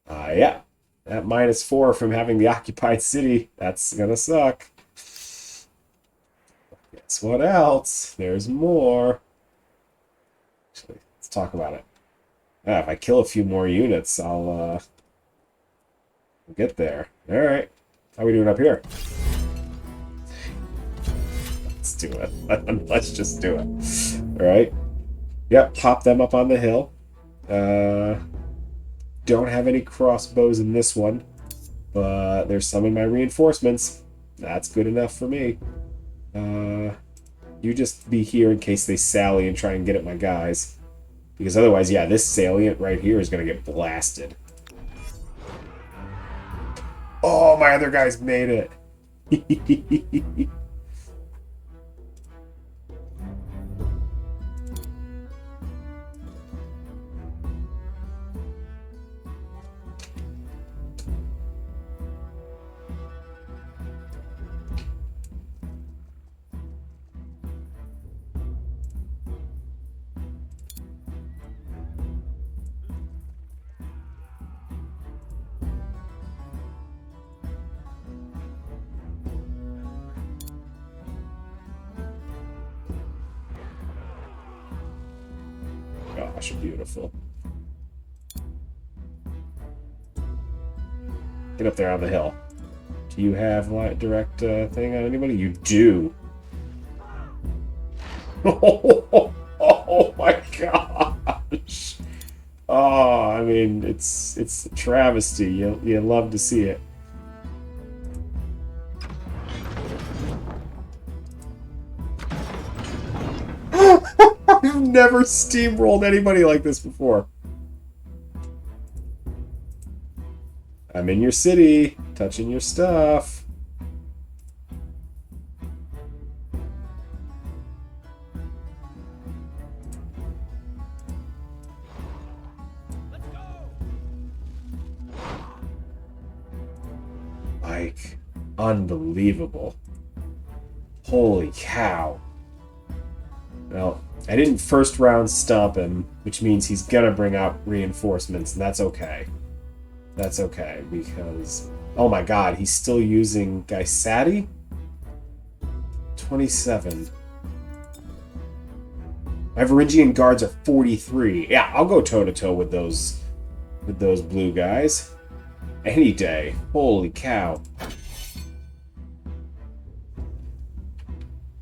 Yeah. That -4 from having the occupied city, that's gonna suck. Guess what else? There's more. Actually, let's talk about it. Yeah, if I kill a few more units, I'll get there. Alright. How are we doing up here? Let's do it. Let's just do it. Alright. Yep, pop them up on the hill. Don't have any crossbows in this one, but there's some in my reinforcements. That's good enough for me. You just be here in case they sally and try and get at my guys. Because otherwise, yeah, this salient right here is going to get blasted. Oh, my other guys made it. Gosh, beautiful. Get up there on the hill. Do you have light direct thing on anybody? You do. Oh my gosh. Oh, I mean, it's a travesty. You love to see it. I've never steamrolled anybody like this before. I'm in your city, touching your stuff. Let's go. Like, unbelievable. Holy cow. Well, I didn't first round stomp him, which means he's gonna bring out reinforcements, and that's okay. That's okay, because... Oh my god, he's still using Gaisati? 27. My Varangian guards are 43. Yeah, I'll go toe-to-toe with those blue guys. Any day. Holy cow.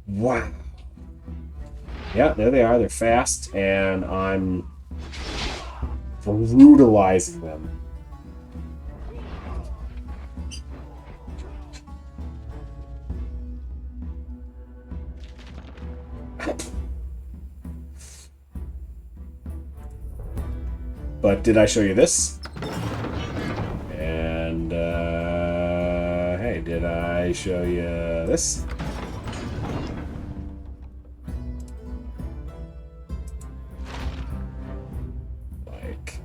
Wow. Yeah, there they are. They're fast, and I'm brutalizing them. But did I show you this? And, hey, did I show you this? Like...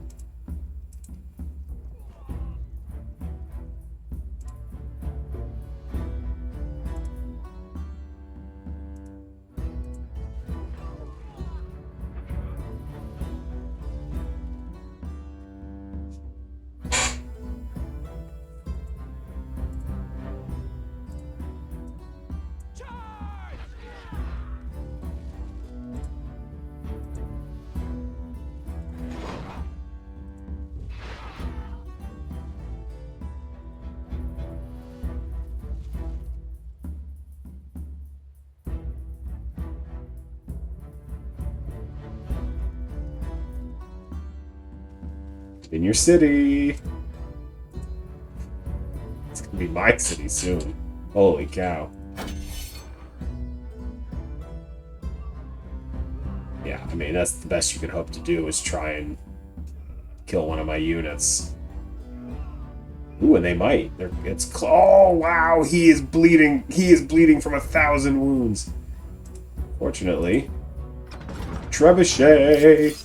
In your city. It's gonna be my city soon. Holy cow. Yeah, I mean, that's the best you can hope to do is try and kill one of my units. Ooh, and they might. Oh, wow, he is bleeding. He is bleeding from 1,000 wounds. Fortunately. Trebuchet!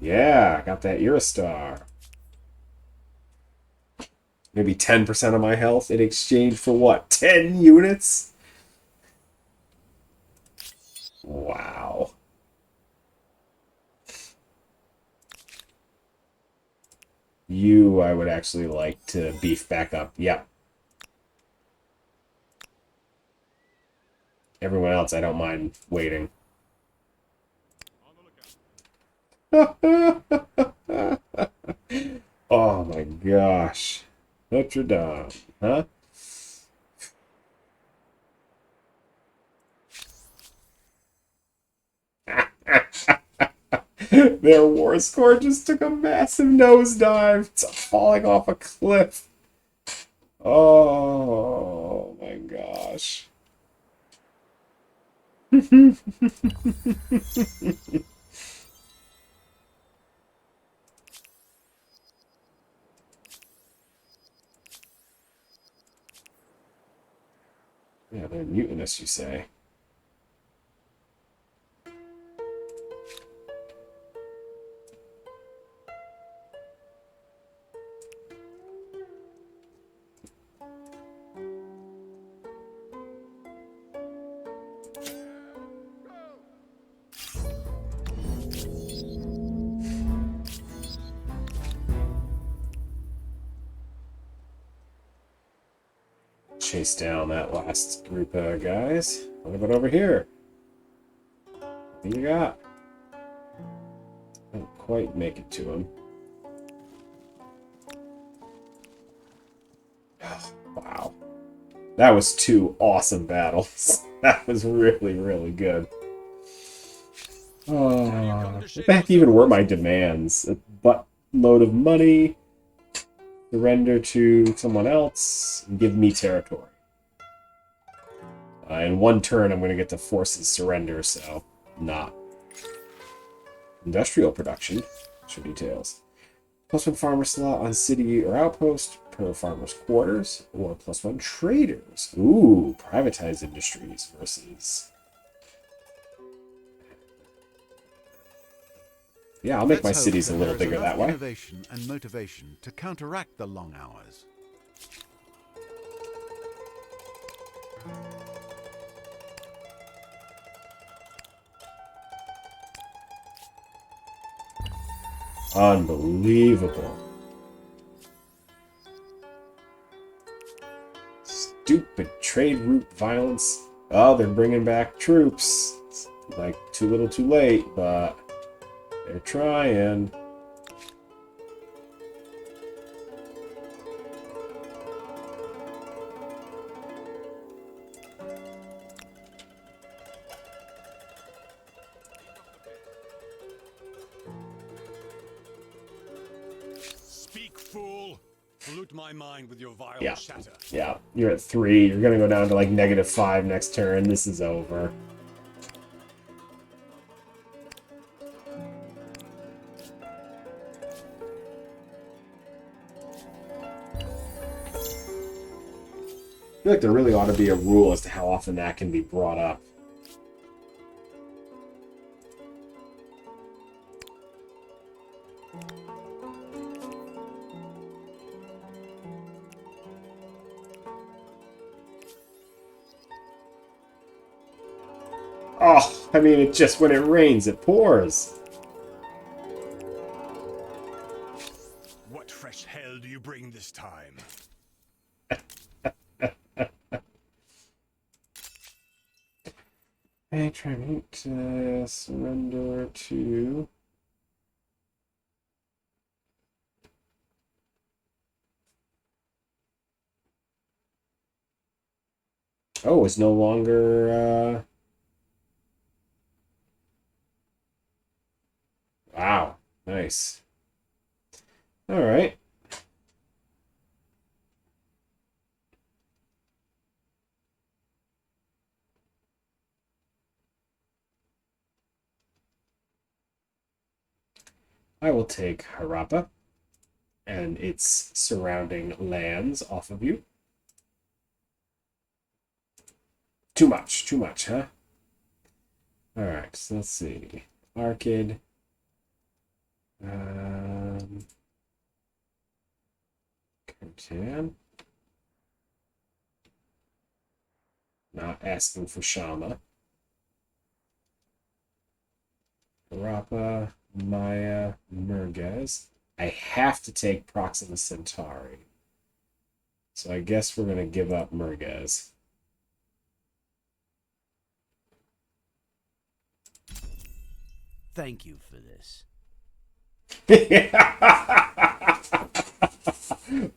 Yeah, got that Eurostar. Maybe 10% of my health in exchange for what? 10 units? Wow. You, I would actually like to beef back up. Yep. Everyone else, I don't mind waiting. Oh my gosh. Notre Dame, huh? Their war score just took a massive nosedive. It's falling off a cliff. Oh my gosh. Yeah, they're mutinous, you say. Chase down that last group of guys. What about over here? What do you got? Don't quite make it to him. Oh, wow. That was 2 awesome battles. That was really, really good. Oh, what the heck even were my demands? A buttload of money, surrender to someone else, and give me territory. In 1 turn, I'm going to get to forces surrender, so not. Industrial production. Show details. +1 farmer slot on city or outpost per farmer's quarters, or +1 traders. Ooh, privatized industries versus... Yeah, I'll make my cities a little bigger that way. Innovation and motivation to counteract the long hours. Unbelievable. Stupid trade route violence. Oh, they're bringing back troops. It's like too little too late, but they're trying. Speak, fool! Pollute my mind with your vile Yeah. chatter. Yeah, you're at 3. You're gonna go down to like -5 next turn. This is over. I feel like there really ought to be a rule as to how often that can be brought up. Oh, I mean, it just, when it rains, it pours. What fresh hell do you bring this time? Hey, trying to surrender to... Oh, it's no longer, Wow, nice. Nice. All right. I will take Harappa and its surrounding lands off of you. Too much, huh? Alright, so let's see. Arcid. Catan. Not asking for Shama. Harappa, Maya, Murgaz. I have to take Proxima Centauri. So I guess we're going to give up Murgaz. Thank you for this.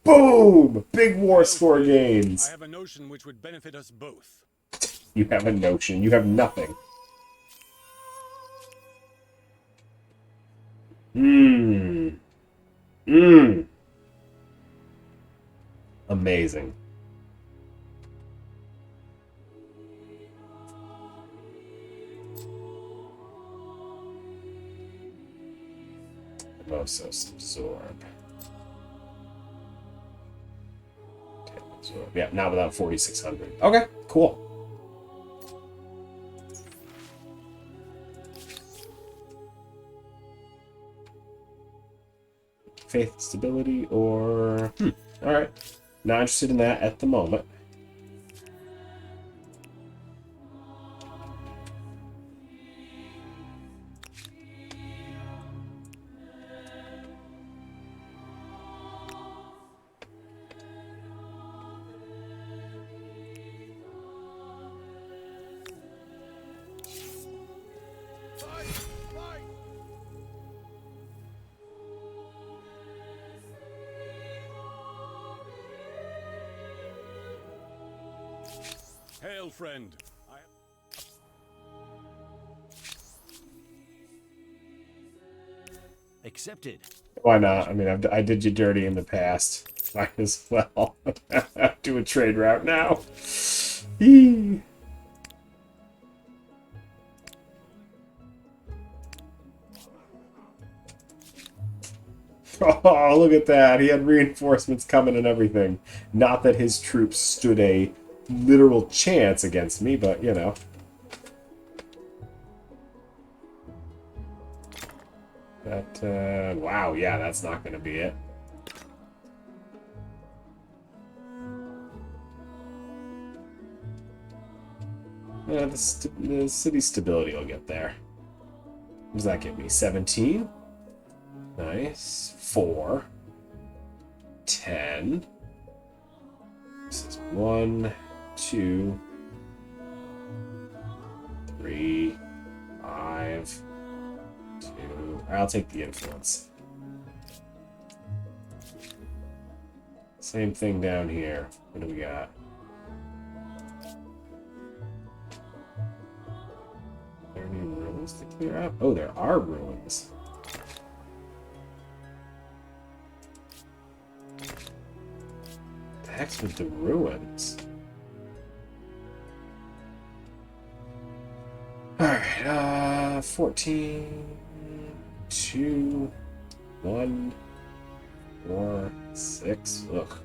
Boom! Big war score gains. I have a notion which would benefit us both. You have a notion. You have nothing. Amazing. Mimosos absorb. Yeah, not without 4,600. Okay, cool. Faith, stability, or... Alright. Not interested in that at the moment. Hail, friend. Accepted. Why not? I mean, I did you dirty in the past. Might as well do a trade route now. Eee. Oh, look at that. He had reinforcements coming and everything. Not that his troops stood a literal chance against me, but, you know. That, wow, yeah, that's not going to be it. The city stability will get there. What does that give me? 17? Nice. 4. 10. This is 1, 2, 3, 5, 2. I'll take the influence. Same thing down here. What do we got? Are there any ruins to clear up? Oh, there are ruins. The heck's with the ruins? Alright, 14, 2, 1, 4, 6. Ugh.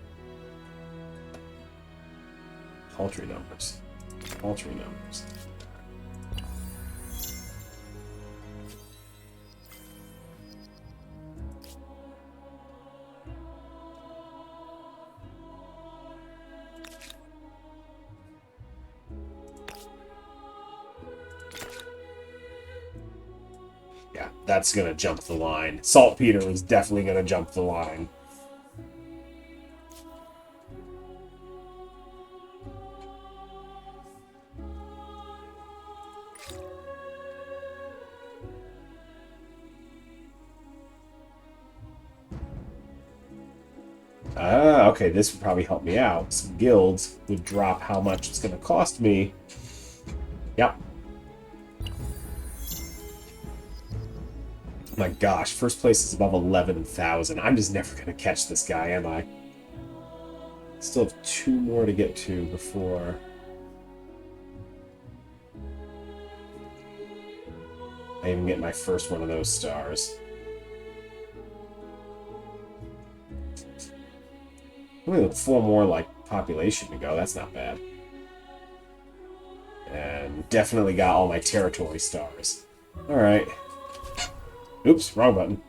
Paltry numbers. Paltry numbers. Yeah, that's gonna jump the line. Saltpeter is definitely gonna jump the line. Ah, okay, this would probably help me out. Some guilds would drop how much it's gonna cost me. Yep. My gosh, first place is above 11,000. I'm just never going to catch this guy, am I? Still have 2 more to get to before... I even get my first one of those stars. Only 4 more, like, population to go. That's not bad. And definitely got all my territory stars. Alright. Oops, wrong button.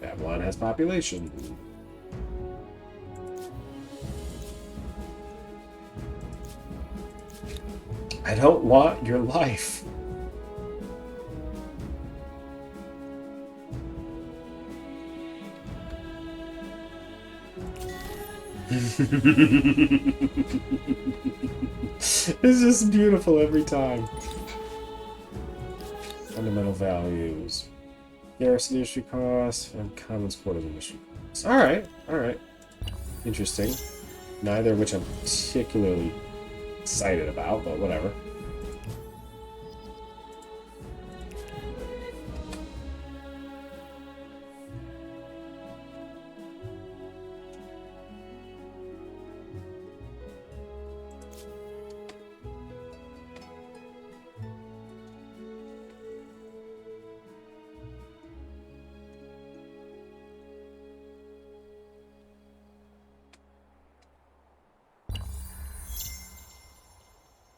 Babylon has population. I don't want your life. It's just beautiful every time. Fundamental values. Garrison industry costs and commons quarters industry costs. Alright, alright. Interesting. Neither of which I'm particularly excited about, but whatever.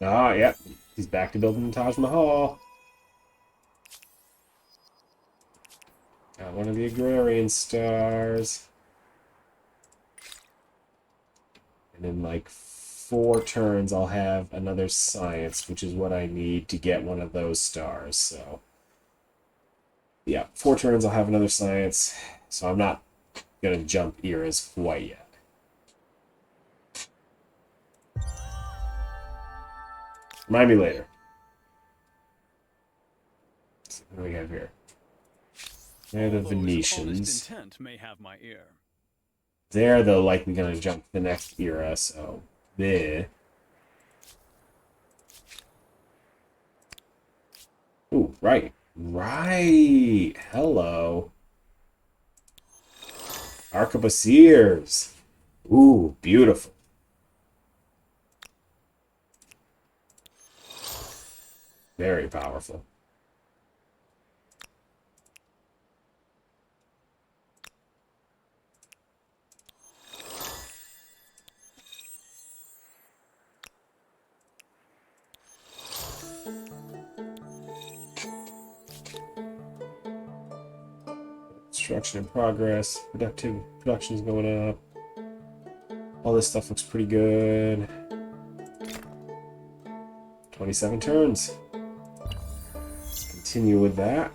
Ah, yep. He's back to building the Taj Mahal. Got one of the agrarian stars. And in like 4 turns, I'll have another science, which is what I need to get one of those stars. So, yeah, 4 turns, I'll have another science. So I'm not going to jump eras quite yet. Remind me later. Let's see, what do we have here? They're the Venetians. May have my ear. They're the likely going to jump to the next era, so there. Ooh, right. Right. Hello. Arquebusiers. Ooh, beautiful. Very powerful. Construction in progress. Production's going up. All this stuff looks pretty good. 27 turns. Let's continue with that.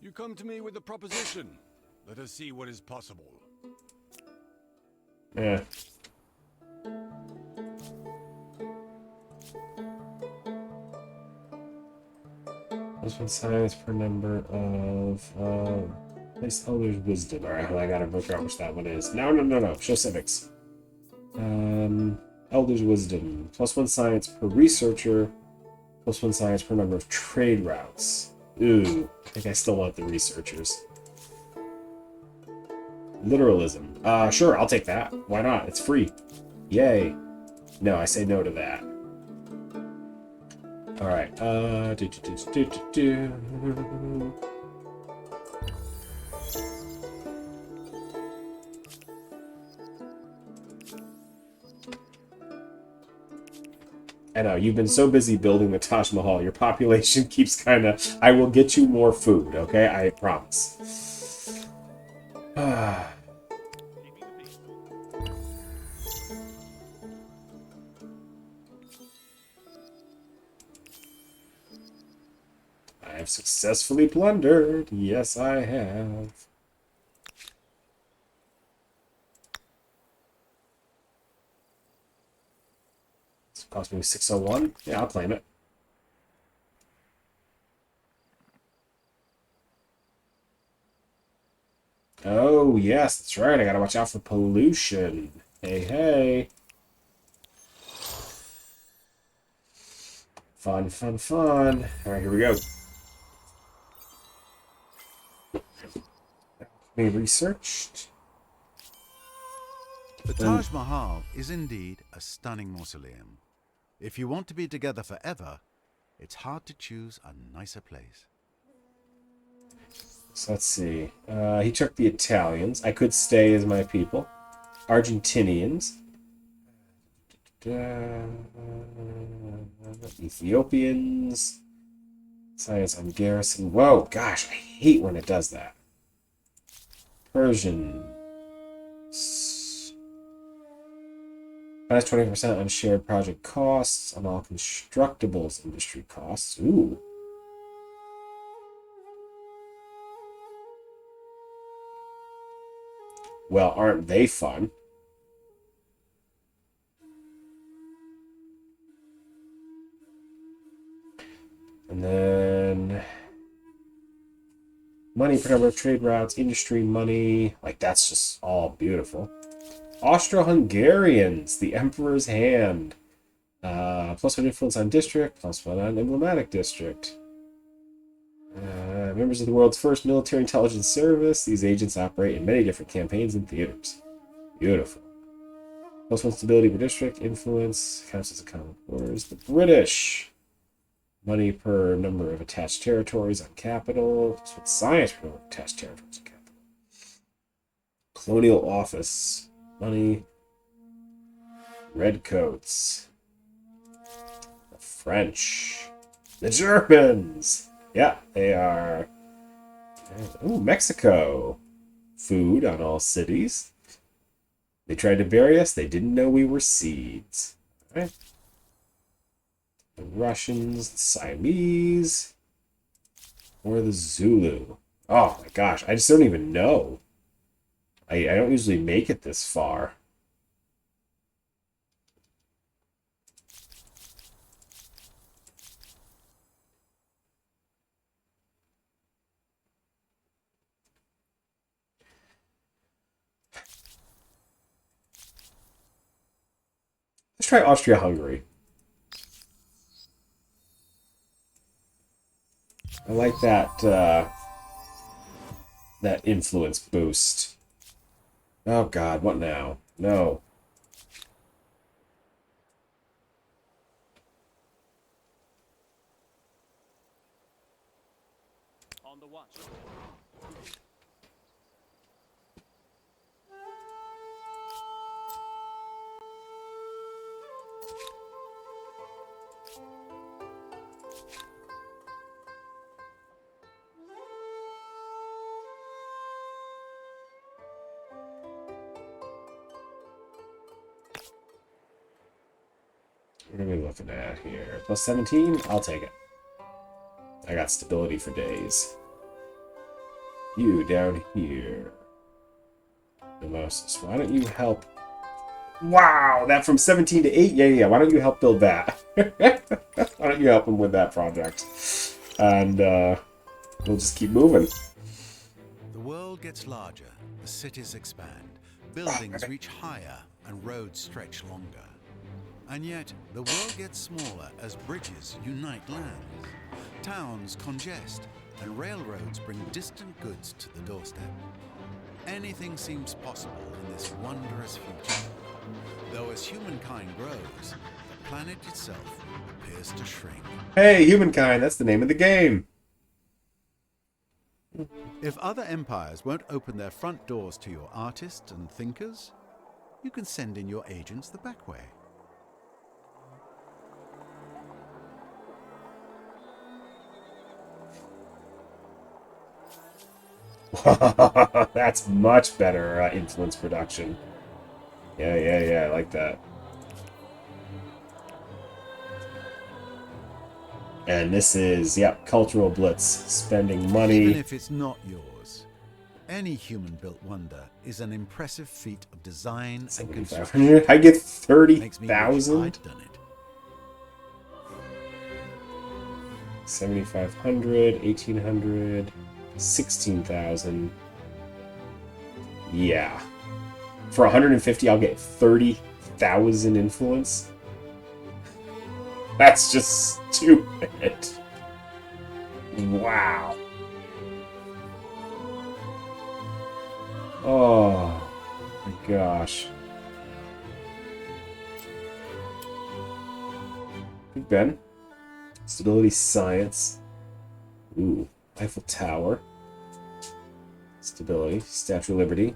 You come to me with a proposition. Let us see what is possible. Yeah. There's 1 science per number of place Elder's Wisdom. Alright, I gotta figure out which that one is. No. Show civics. Elder's Wisdom. +1 science per researcher. +1 science per number of trade routes. Ooh, I think I still want the researchers. Literalism. Sure, I'll take that. Why not? It's free. Yay. No, I say no to that. Alright, I know, you've been so busy building the Taj Mahal, your population keeps kind of... I will get you more food, okay? I promise. I have successfully plundered. Yes, I have. It's cost me 601. Yeah, I'll claim it. Oh, yes, that's right. I gotta watch out for pollution. Hey, hey. Fun, fun, fun. All right, here we go. We researched. The Taj Mahal is indeed a stunning mausoleum. If you want to be together forever, it's hard to choose a nicer place. So let's see. He took the Italians. I could stay as my people. Argentinians. Ethiopians. Science on garrison. Whoa, gosh, I hate when it does that. Persian. Minus 20% on shared project costs on all constructibles industry costs. Ooh. Well, aren't they fun? And then money per number of trade routes, industry money. Like, that's just all beautiful. Austro-Hungarians, the Emperor's Hand. +1 influence on district, +1 on emblematic district. Members of the world's first military intelligence service. These agents operate in many different campaigns and theaters. Beautiful. +1 stability per district, influence, counts as a common quarters. The British. Money per number of attached territories on capital. +1 science per number of attached territories on capital. Colonial office. Money. Redcoats. The French. The Germans. Yeah, they are. Ooh, Mexico. Food on all cities. They tried to bury us. They didn't know we were seeds. All right. The Russians, the Siamese, or the Zulu. Oh my gosh, I just don't even know. I don't usually make it this far. Let's try Austria-Hungary. I like that that influence boost. Oh God, what now? No. On the watch. What are we looking at here? +17? I'll take it. I got stability for days. You down here. Mimosas. Why don't you help? Wow, that from 17 to 8? Yeah. Why don't you help build that? Why don't you help him with that project? And we'll just keep moving. The world gets larger, the cities expand, buildings reach higher, and roads stretch longer. And yet, the world gets smaller as bridges unite lands. Towns congest, and railroads bring distant goods to the doorstep. Anything seems possible in this wondrous future. Though as humankind grows, the planet itself appears to shrink. Hey, Humankind, that's the name of the game. If other empires won't open their front doors to your artists and thinkers, you can send in your agents the back way. That's much better influence production. Yeah, I like that. And this is, cultural blitz. Spending money. Even if it's not yours, any human-built wonder is an impressive feat of design and construction. I get Makes me wish 30,000. I'd done it. 7,500, 1,800, 16,000. Yeah. For 150, I'll get 30,000 influence. That's just stupid. Wow. Oh my gosh. Big Ben. Stability science. Ooh. Eiffel Tower. Stability. Statue of Liberty.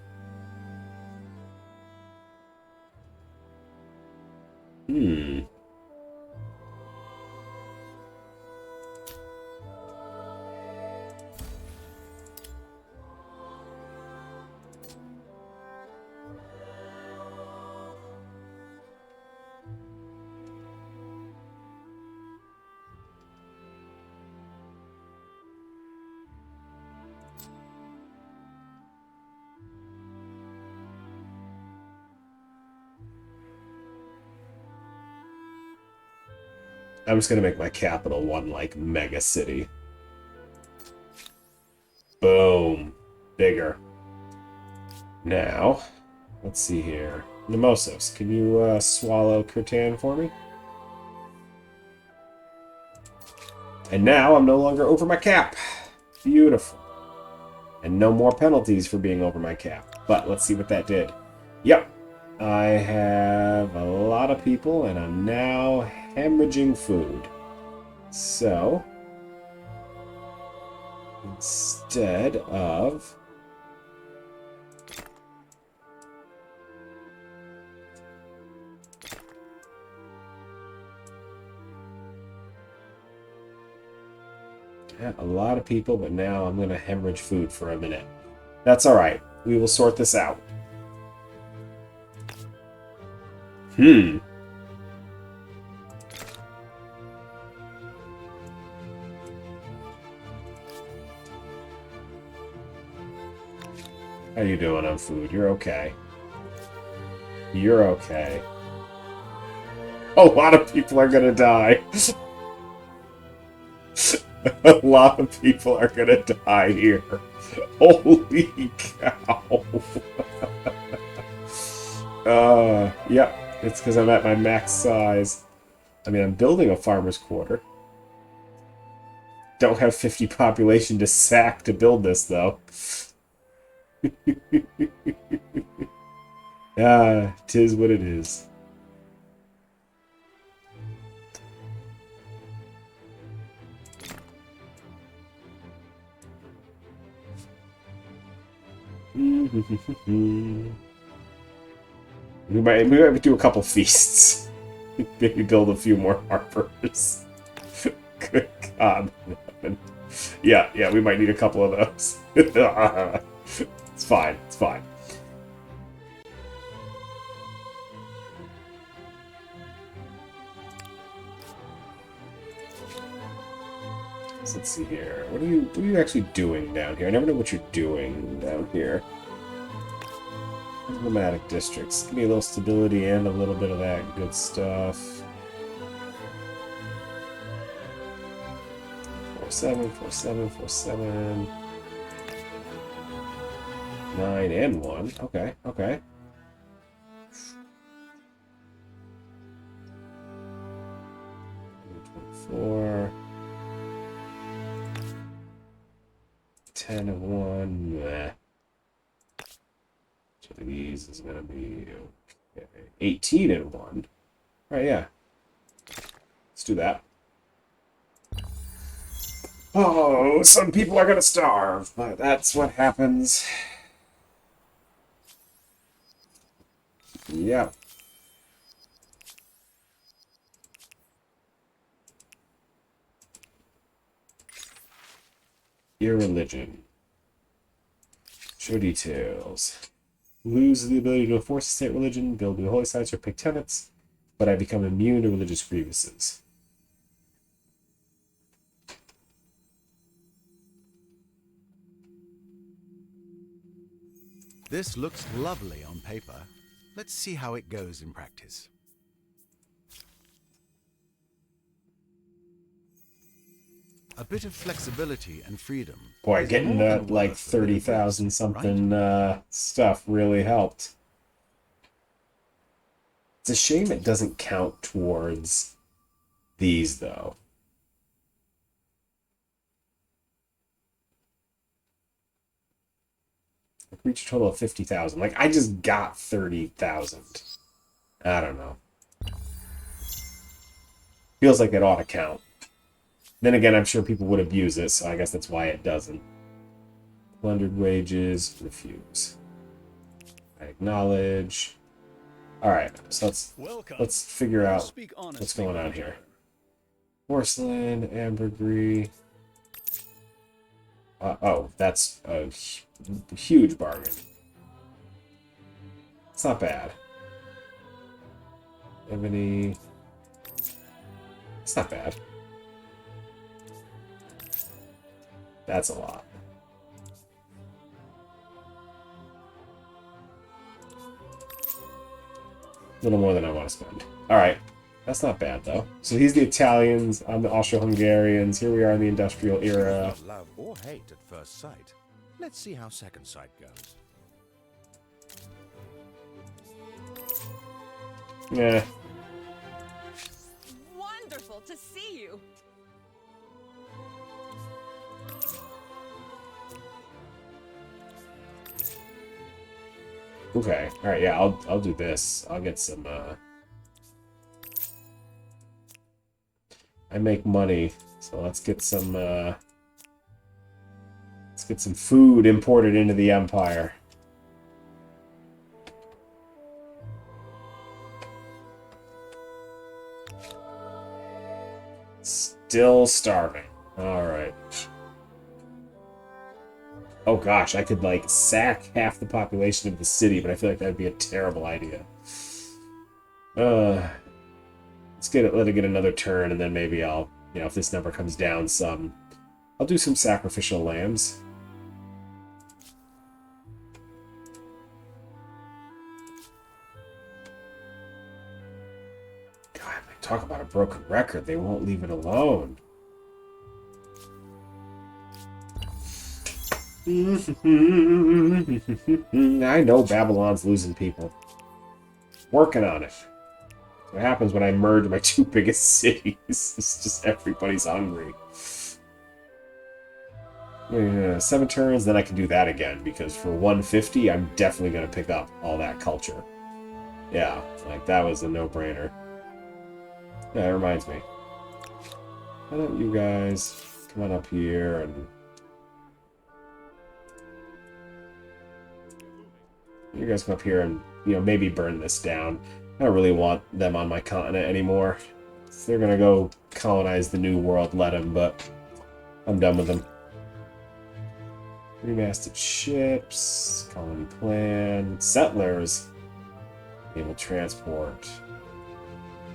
I'm just going to make my capital one, like, mega city. Boom. Bigger. Now, let's see here. Nemosos, can you swallow Kirtan for me? And now I'm no longer over my cap. Beautiful. And no more penalties for being over my cap. But let's see what that did. Yep. I have a lot of people, and I'm now hemorrhaging food. So, instead of... Yeah, a lot of people, but now I'm going to hemorrhage food for a minute. That's alright. We will sort this out. How you doing on food? You're okay. You're okay. A lot of people are gonna die. A lot of people are gonna die here. Holy cow. Yep. It's because I'm at my max size. I mean, I'm building a farmer's quarter. Don't have 50 population to sack to build this, though. Tis what it is. We might do a couple feasts. Maybe build a few more harbors. Good God. Yeah, we might need a couple of those. It's fine, it's fine. So let's see here. What are you actually doing down here? I never know what you're doing down here. Nomadic districts. Give me a little stability and a little bit of that good stuff. 4-7, 4-7, 4-7. 9 and 1. Okay, okay. Four. 10 and 1. Nah. Each of these is going to be okay. 18 and 1. All right, yeah. Let's do that. Oh, some people are going to starve, but that's what happens. Yeah. Your religion. Show details. Lose the ability to enforce a state religion, build new holy sites, or pick tenets, but I become immune to religious grievances. This looks lovely on paper. Let's see how it goes in practice. A bit of flexibility and freedom. Boy, getting that like 30,000 something stuff really helped. It's a shame it doesn't count towards these, though. Reach a total of 50,000. Like, I just got 30,000. I don't know. Feels like it ought to count. Then again, I'm sure people would abuse it, so I guess that's why it doesn't. Plundered wages, refuse. I acknowledge. Alright, so let's figure out what's going on here. Porcelain, ambergris. Oh, that's a huge bargain. It's not bad. Ebony. It's not bad. That's a lot. A little more than I want to spend. Alright. That's not bad, though. So he's the Italians, I'm the Austro-Hungarians. Here we are in the industrial era. Love or hate at first sight. Let's see how second sight goes. Yeah. Wonderful to see you. Okay. Alright, yeah, I'll do this. I'll get some, I make money, so let's get some food imported into the Empire. Still starving. Alright. Oh gosh, I could, like, sack half the population of the city, but I feel like that'd be a terrible idea. Let it get another turn, and then maybe I'll, if this number comes down some, I'll do some sacrificial lambs. God, talk about a broken record. They won't leave it alone. I know Babylon's losing people. Working on it. What happens when I merge my two biggest cities? It's just everybody's hungry. 7 turns, then I can do that again, because for 150, I'm definitely going to pick up all that culture. Yeah, like, that was a no-brainer. Yeah, it reminds me. Why don't you guys come on up here and... You guys come up here and, maybe burn this down. I don't really want them on my continent anymore. If they're gonna go colonize the New World, let them, but I'm done with them. Remasted ships, colony plan, settlers, naval transport.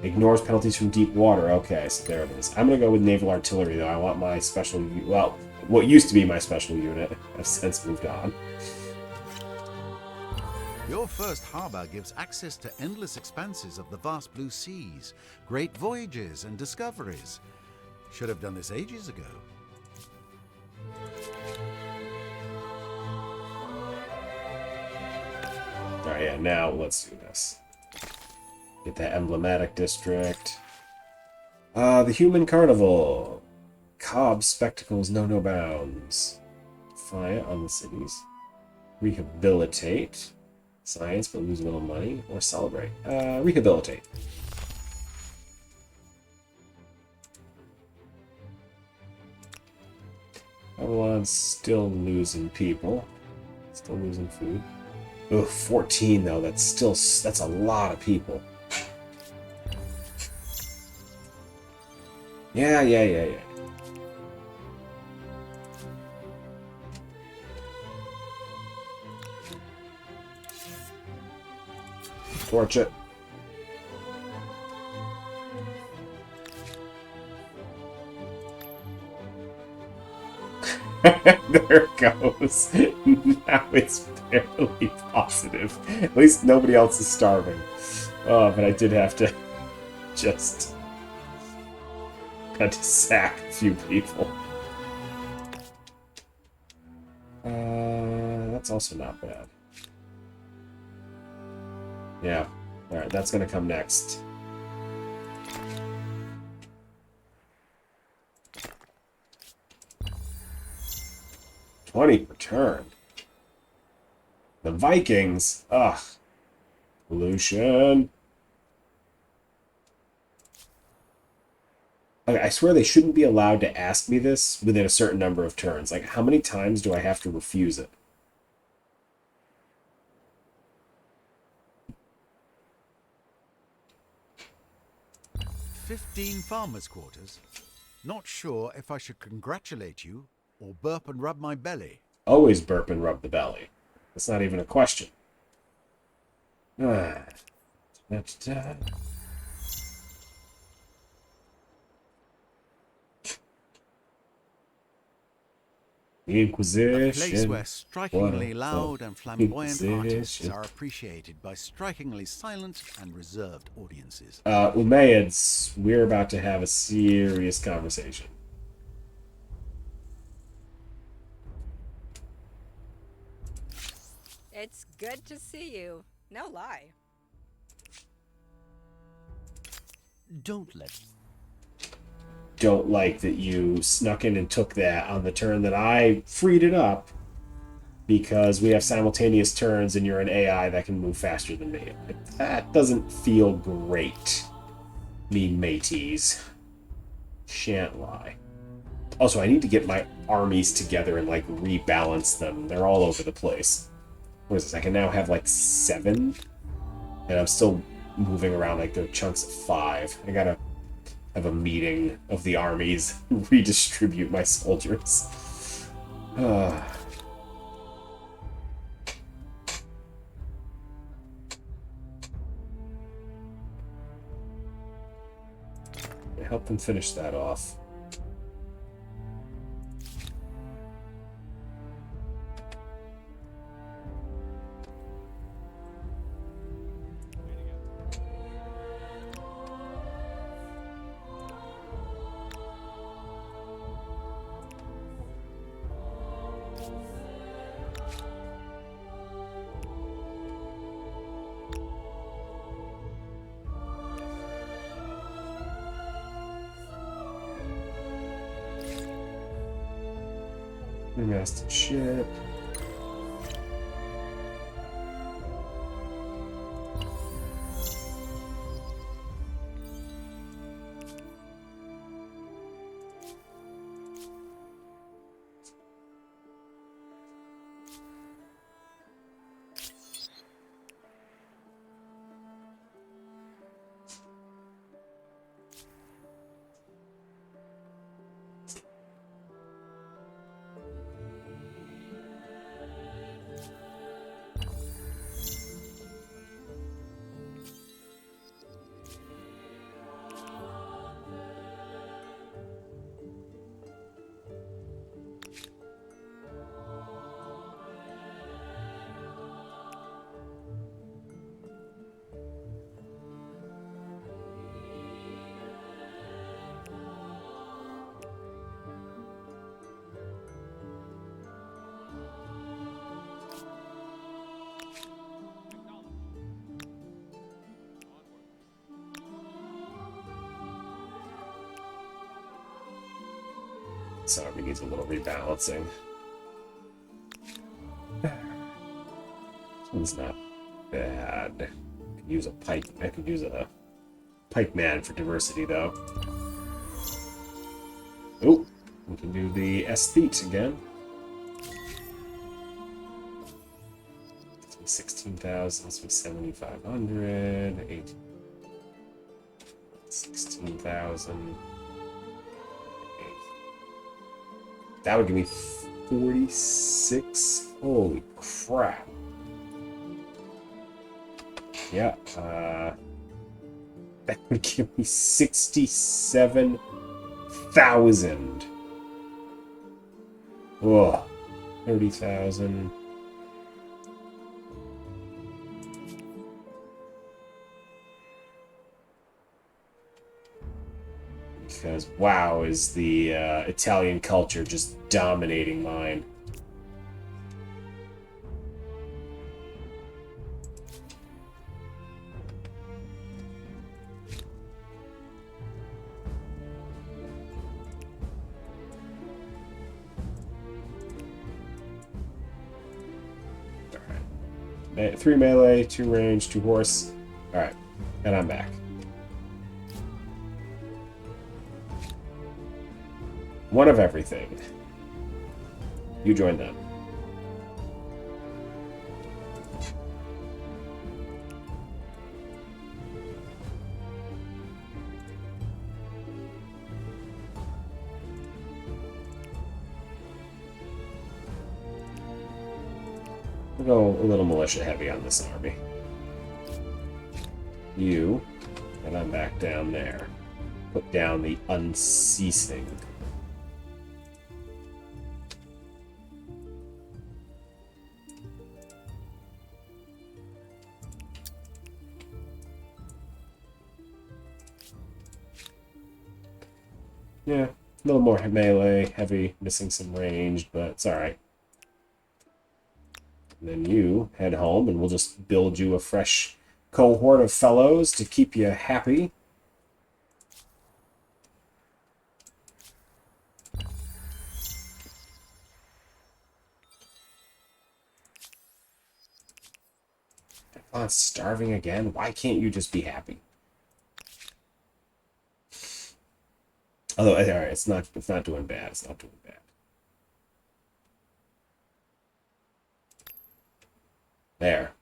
Ignores penalties from deep water. Okay, so there it is. I'm gonna go with naval artillery, though. I want my special, well, what used to be my special unit. I've since moved on. Your first harbor gives access to endless expanses of the vast blue seas, great voyages and discoveries. Should have done this ages ago. Alright, yeah, now let's do this. Get that emblematic district. The Human Carnival. Cobb spectacles know no bounds. Defiant on the cities. Rehabilitate. Science, but lose a little money. Or celebrate. Rehabilitate. Babylon's still losing people. Still losing food. Ugh, 14 though. That's a lot of people. Yeah. Torch it. There it goes. Now it's barely positive. At least nobody else is starving. Oh, but I did have to just... had to sack a few people. That's also not bad. Yeah. Alright, that's gonna come next. $20 per turn. The Vikings. Ugh. Pollution. I swear they shouldn't be allowed to ask me this within a certain number of turns. Like, how many times do I have to refuse it? "15 farmers' quarters. Not sure if I should congratulate you or burp and rub my belly." Always burp and rub the belly. That's not even a question. Ah. Da-da-da. The A Inquisition. place where strikingly What loud the and flamboyant artists Inquisition. are appreciated by strikingly silent and reserved audiences. Umayyads, we're about to have a serious conversation. It's good to see you. No lie. Don't let Don't like that you snuck in and took that on the turn that I freed it up because we have simultaneous turns and you're an AI that can move faster than me. That doesn't feel great, me mateys. Shan't lie. Also, I need to get my armies together and, like, rebalance them. They're all over the place. What is this? I can now have, like, 7? And I'm still moving around like they're chunks of 5. I gotta have a meeting of the armies, redistribute my soldiers. Help them finish that off. Masted ship. Sorry, needs a little rebalancing. This one's not bad. I could use a pike. I could use a pike man for diversity, though. Oh, we can do the aesthete again. 16,000. This be 7,500. 8. 16,000. That would give me 46. Holy crap. Yeah, that would give me 67,000. Whoa. 30,000. Because, wow, is the Italian culture just dominating mine. 3 melee, 2 range, 2 horse. Alright, and I'm back. One of everything. You join them. We'll go a little militia heavy on this army. You, and I'm back down there. Put down the unceasing. Yeah, a little more melee, heavy, missing some range, but it's alright. And then you head home, and we'll just build you a fresh cohort of fellows to keep you happy. Oh, it's starving again? Why can't you just be happy? Although, alright, it's not doing bad. It's not doing bad. There.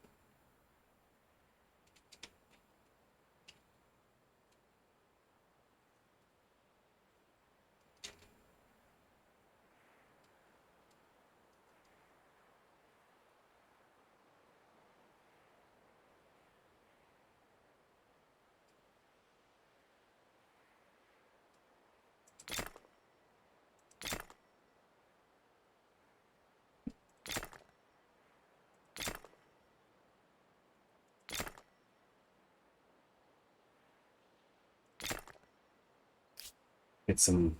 Get some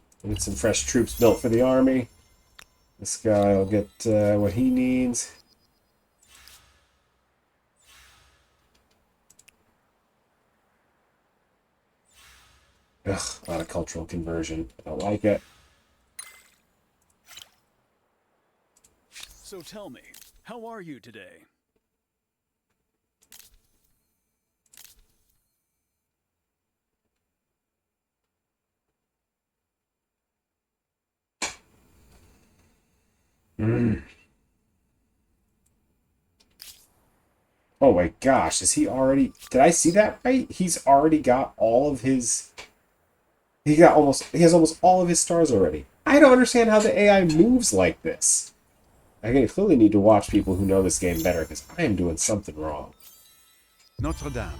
fresh troops built for the army. This guy will get what he needs. Ugh, a lot of cultural conversion. I don't like it. So tell me, how are you today? Oh my gosh, is he already... Did I see that right? He's already got all of his... He has almost all of his stars already. I don't understand how the AI moves like this. I clearly need to watch people who know this game better, because I am doing something wrong. Notre Dame.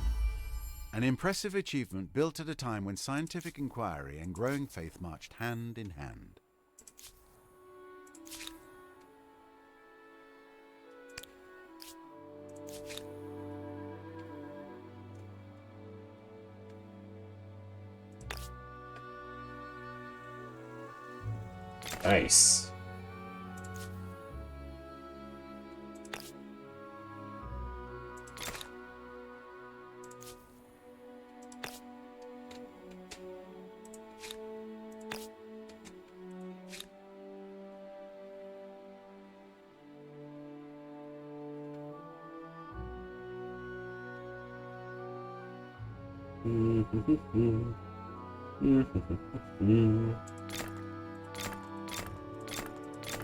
An impressive achievement built at a time when scientific inquiry and growing faith marched hand in hand. Nice.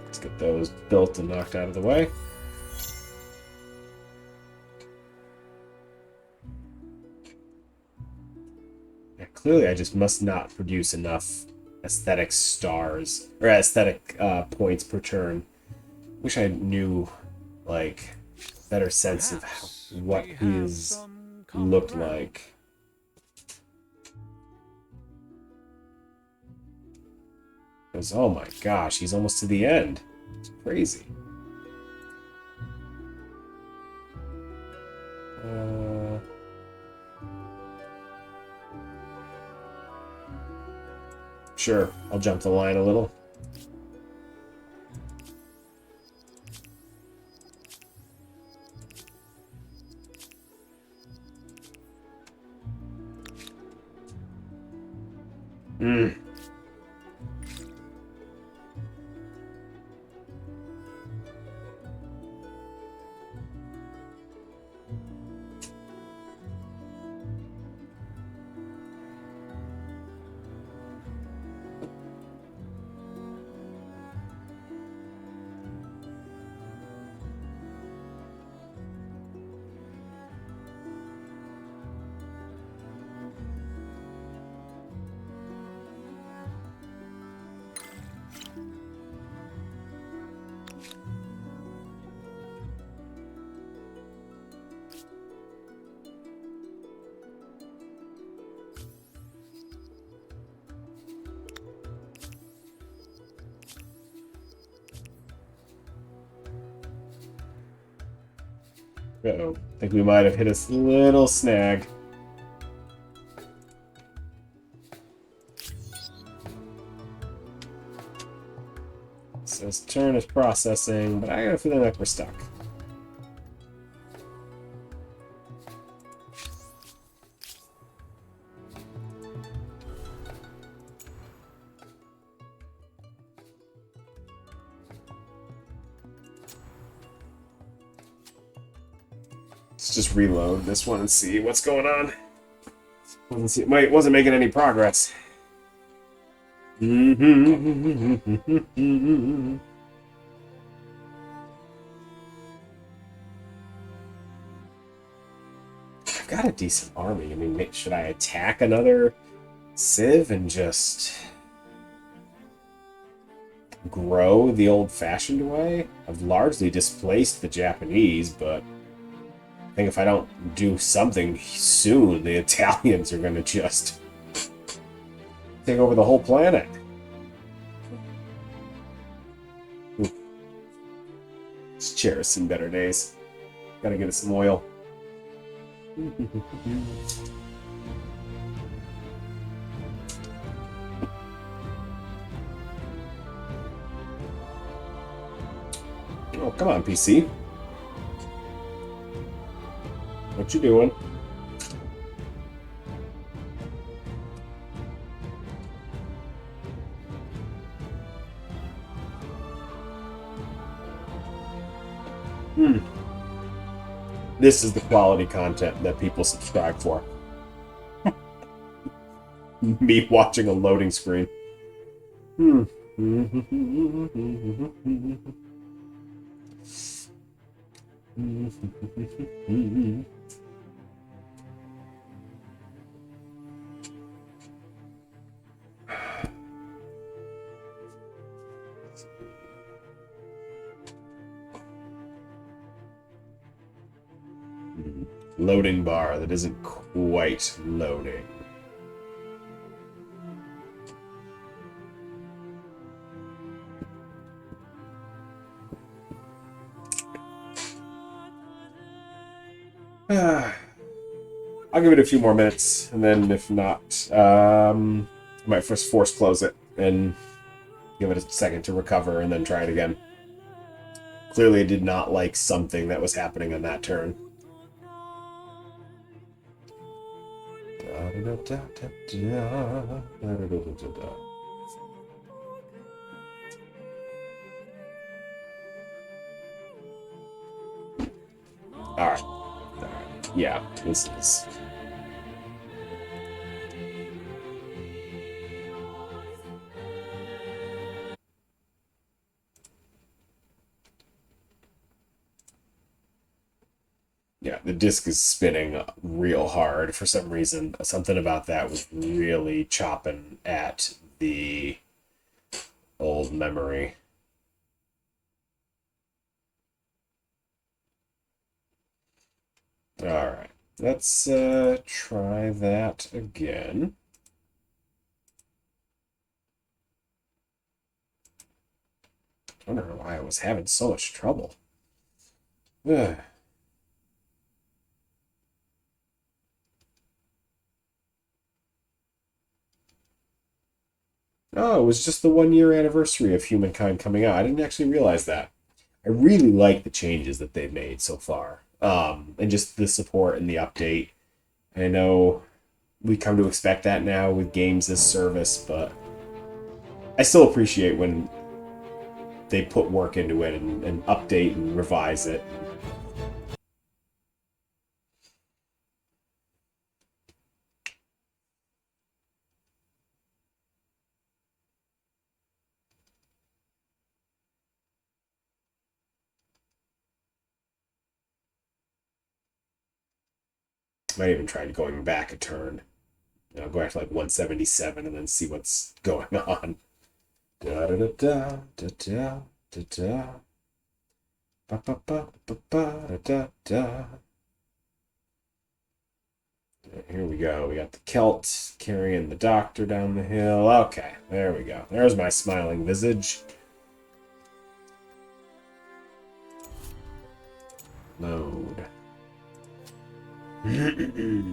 Let's get those built and knocked out of the way. Yeah, clearly, I just must not produce enough aesthetic stars or aesthetic points per turn. Wish I knew, like, better sense of what his looked like. Because, oh my gosh, he's almost to the end. It's crazy. Sure, I'll jump the line a little. Uh-oh. I think we might have hit a little snag. Says turn is processing, but I got a feeling like we're stuck. Let's just reload this one and see what's going on. Wait, wasn't making any progress. I've got a decent army. I mean, should I attack another civ and just grow the old-fashioned way? I've largely displaced the Japanese, but I think if I don't do something soon, the Italians are going to just take over the whole planet. This chair has seen better days. Gotta get it some oil. Oh, come on, PC. What you doing? This is the quality content that people subscribe for. Me watching a loading screen. Loading bar that isn't quite loading. I'll give it a few more minutes, and then if not, I might first force close it and give it a second to recover and then try it again. Clearly I did not like something that was happening on that turn. Alright. Yeah, this is... Yeah, the disc is spinning real hard for some reason. Something about that was really chopping at the old memory. Alright, let's try that again. I don't know why I was having so much trouble. Ugh. Oh, it was just the 1-year anniversary of Humankind coming out. I didn't actually realize that. I really like the changes that they've made so far. And just the support and the update. I know we come to expect that now with games as service, but I still appreciate when they put work into it and update and revise it. Might even try going back a turn. I'll go back to like 177 and then see what's going on. Da da da da da da da da. Ba ba ba ba ba da da. Here we go. We got the Celt carrying the doctor down the hill. Okay, there we go. There's my smiling visage. Load. Alright,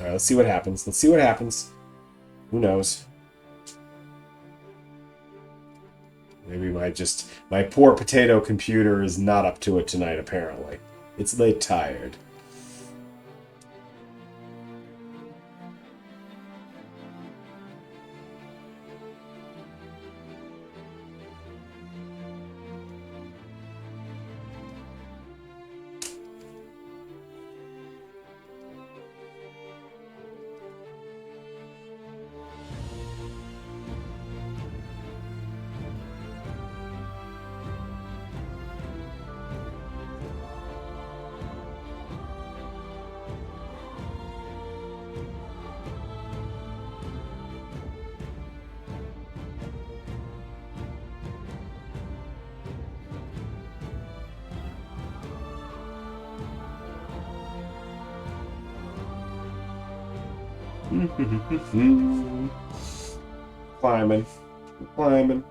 let's see what happens. Let's see what happens. Who knows? Maybe my poor potato computer is not up to it tonight, apparently. It's late tired. Climbing. Climbing.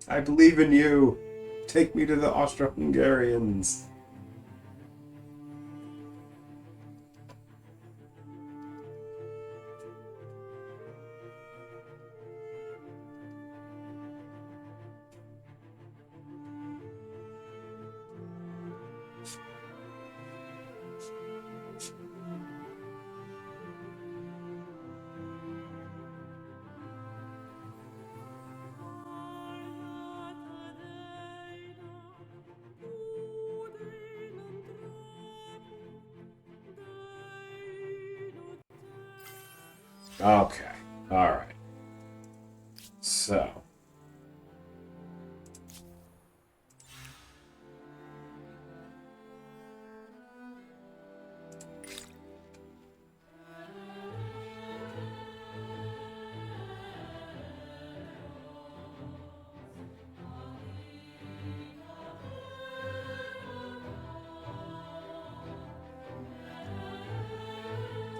I believe in you. Take me to the Austro-Hungarians. Okay. All right. So.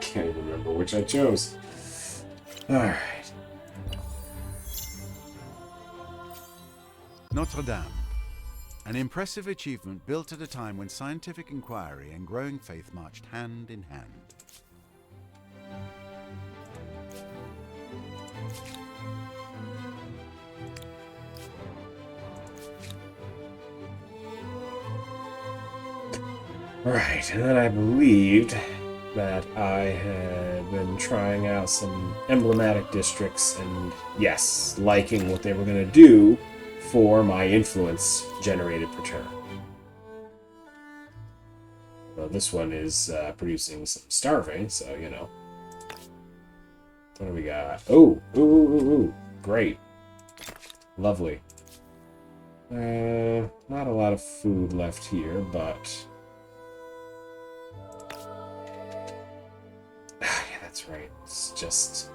Can't even remember which I chose. Alright. Notre Dame. An impressive achievement built at a time when scientific inquiry and growing faith marched hand in hand. Right, and then I believed that I had been trying out some emblematic districts and, yes, liking what they were going to do for my influence generated per turn. Well, this one is producing some starving, so, you know. What do we got? Oh, ooh, great. Lovely. Not a lot of food left here, but... That's right. It's just...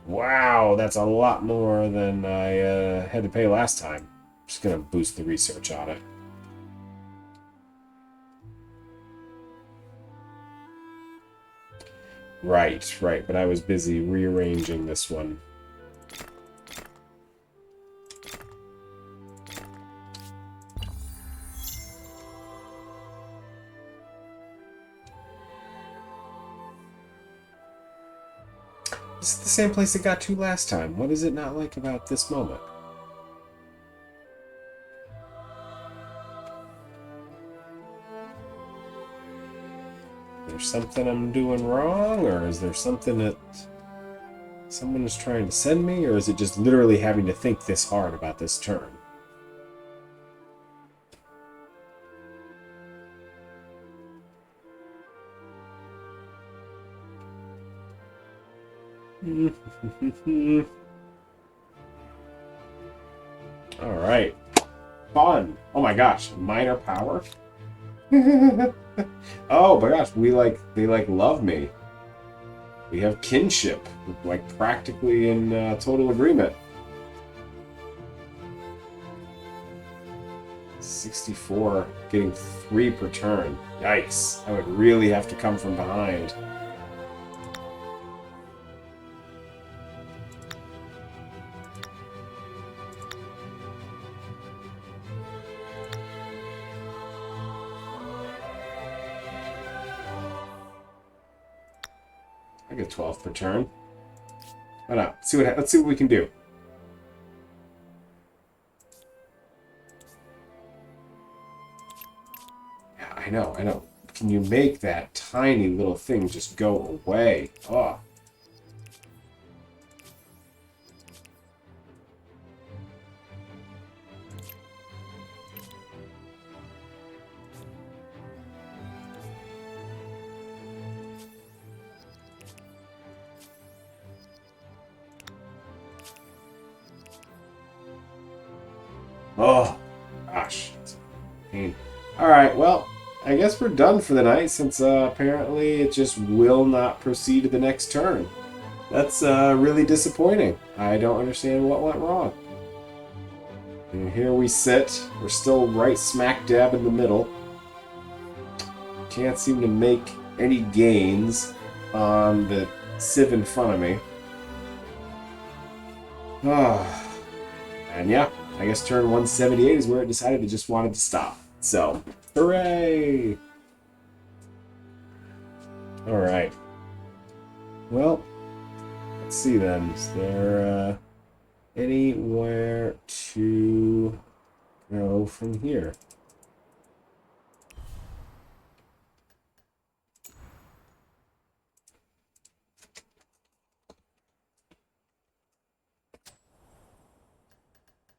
Wow, that's a lot more than I had to pay last time. Just gonna boost the research on it. Right, but I was busy rearranging this one. This is the same place it got to last time. What is it not like about this moment? Is there something I'm doing wrong, or is there something that someone is trying to send me, or is it just literally having to think this hard about this turn? All right, fun. Oh my gosh, minor power. Oh my gosh, they love me. We have kinship, like practically in total agreement. 64, getting 3 per turn. Yikes. I would really have to come from behind. I get 12 per turn. Why not? Let's see what we can do. Yeah, I know. Can you make that tiny little thing just go away? Oh. Oh, gosh. Pain. Alright, well, I guess we're done for the night since apparently it just will not proceed to the next turn. That's really disappointing. I don't understand what went wrong. And here we sit. We're still right smack dab in the middle. Can't seem to make any gains on the sieve in front of me. And yeah, I guess turn 178 is where it decided it just wanted to stop. So, hooray! Alright. Well, let's see then. Is there anywhere to go from here?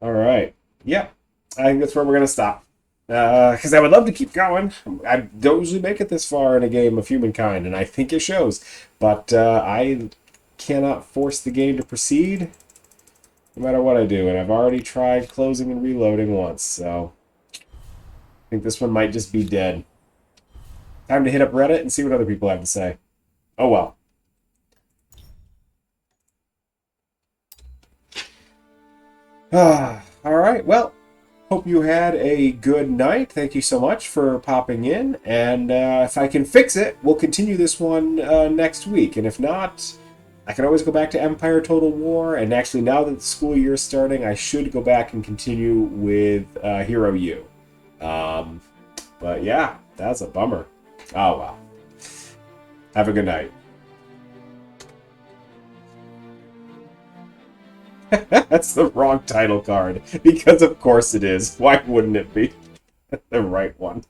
Alright. Yep. I think that's where we're going to stop. Because I would love to keep going. I don't usually make it this far in a game of Humankind, and I think it shows. But I cannot force the game to proceed no matter what I do. And I've already tried closing and reloading once, so I think this one might just be dead. Time to hit up Reddit and see what other people have to say. Oh well. Alright, well, hope you had a good night. Thank you so much for popping in. And if I can fix it, we'll continue this one next week. And if not, I can always go back to Empire Total War. And actually, now that the school year is starting, I should go back and continue with Hero U. But yeah, that's a bummer. Oh, well. Have a good night. That's the wrong title card. Because of course it is. Why wouldn't it be? The right one.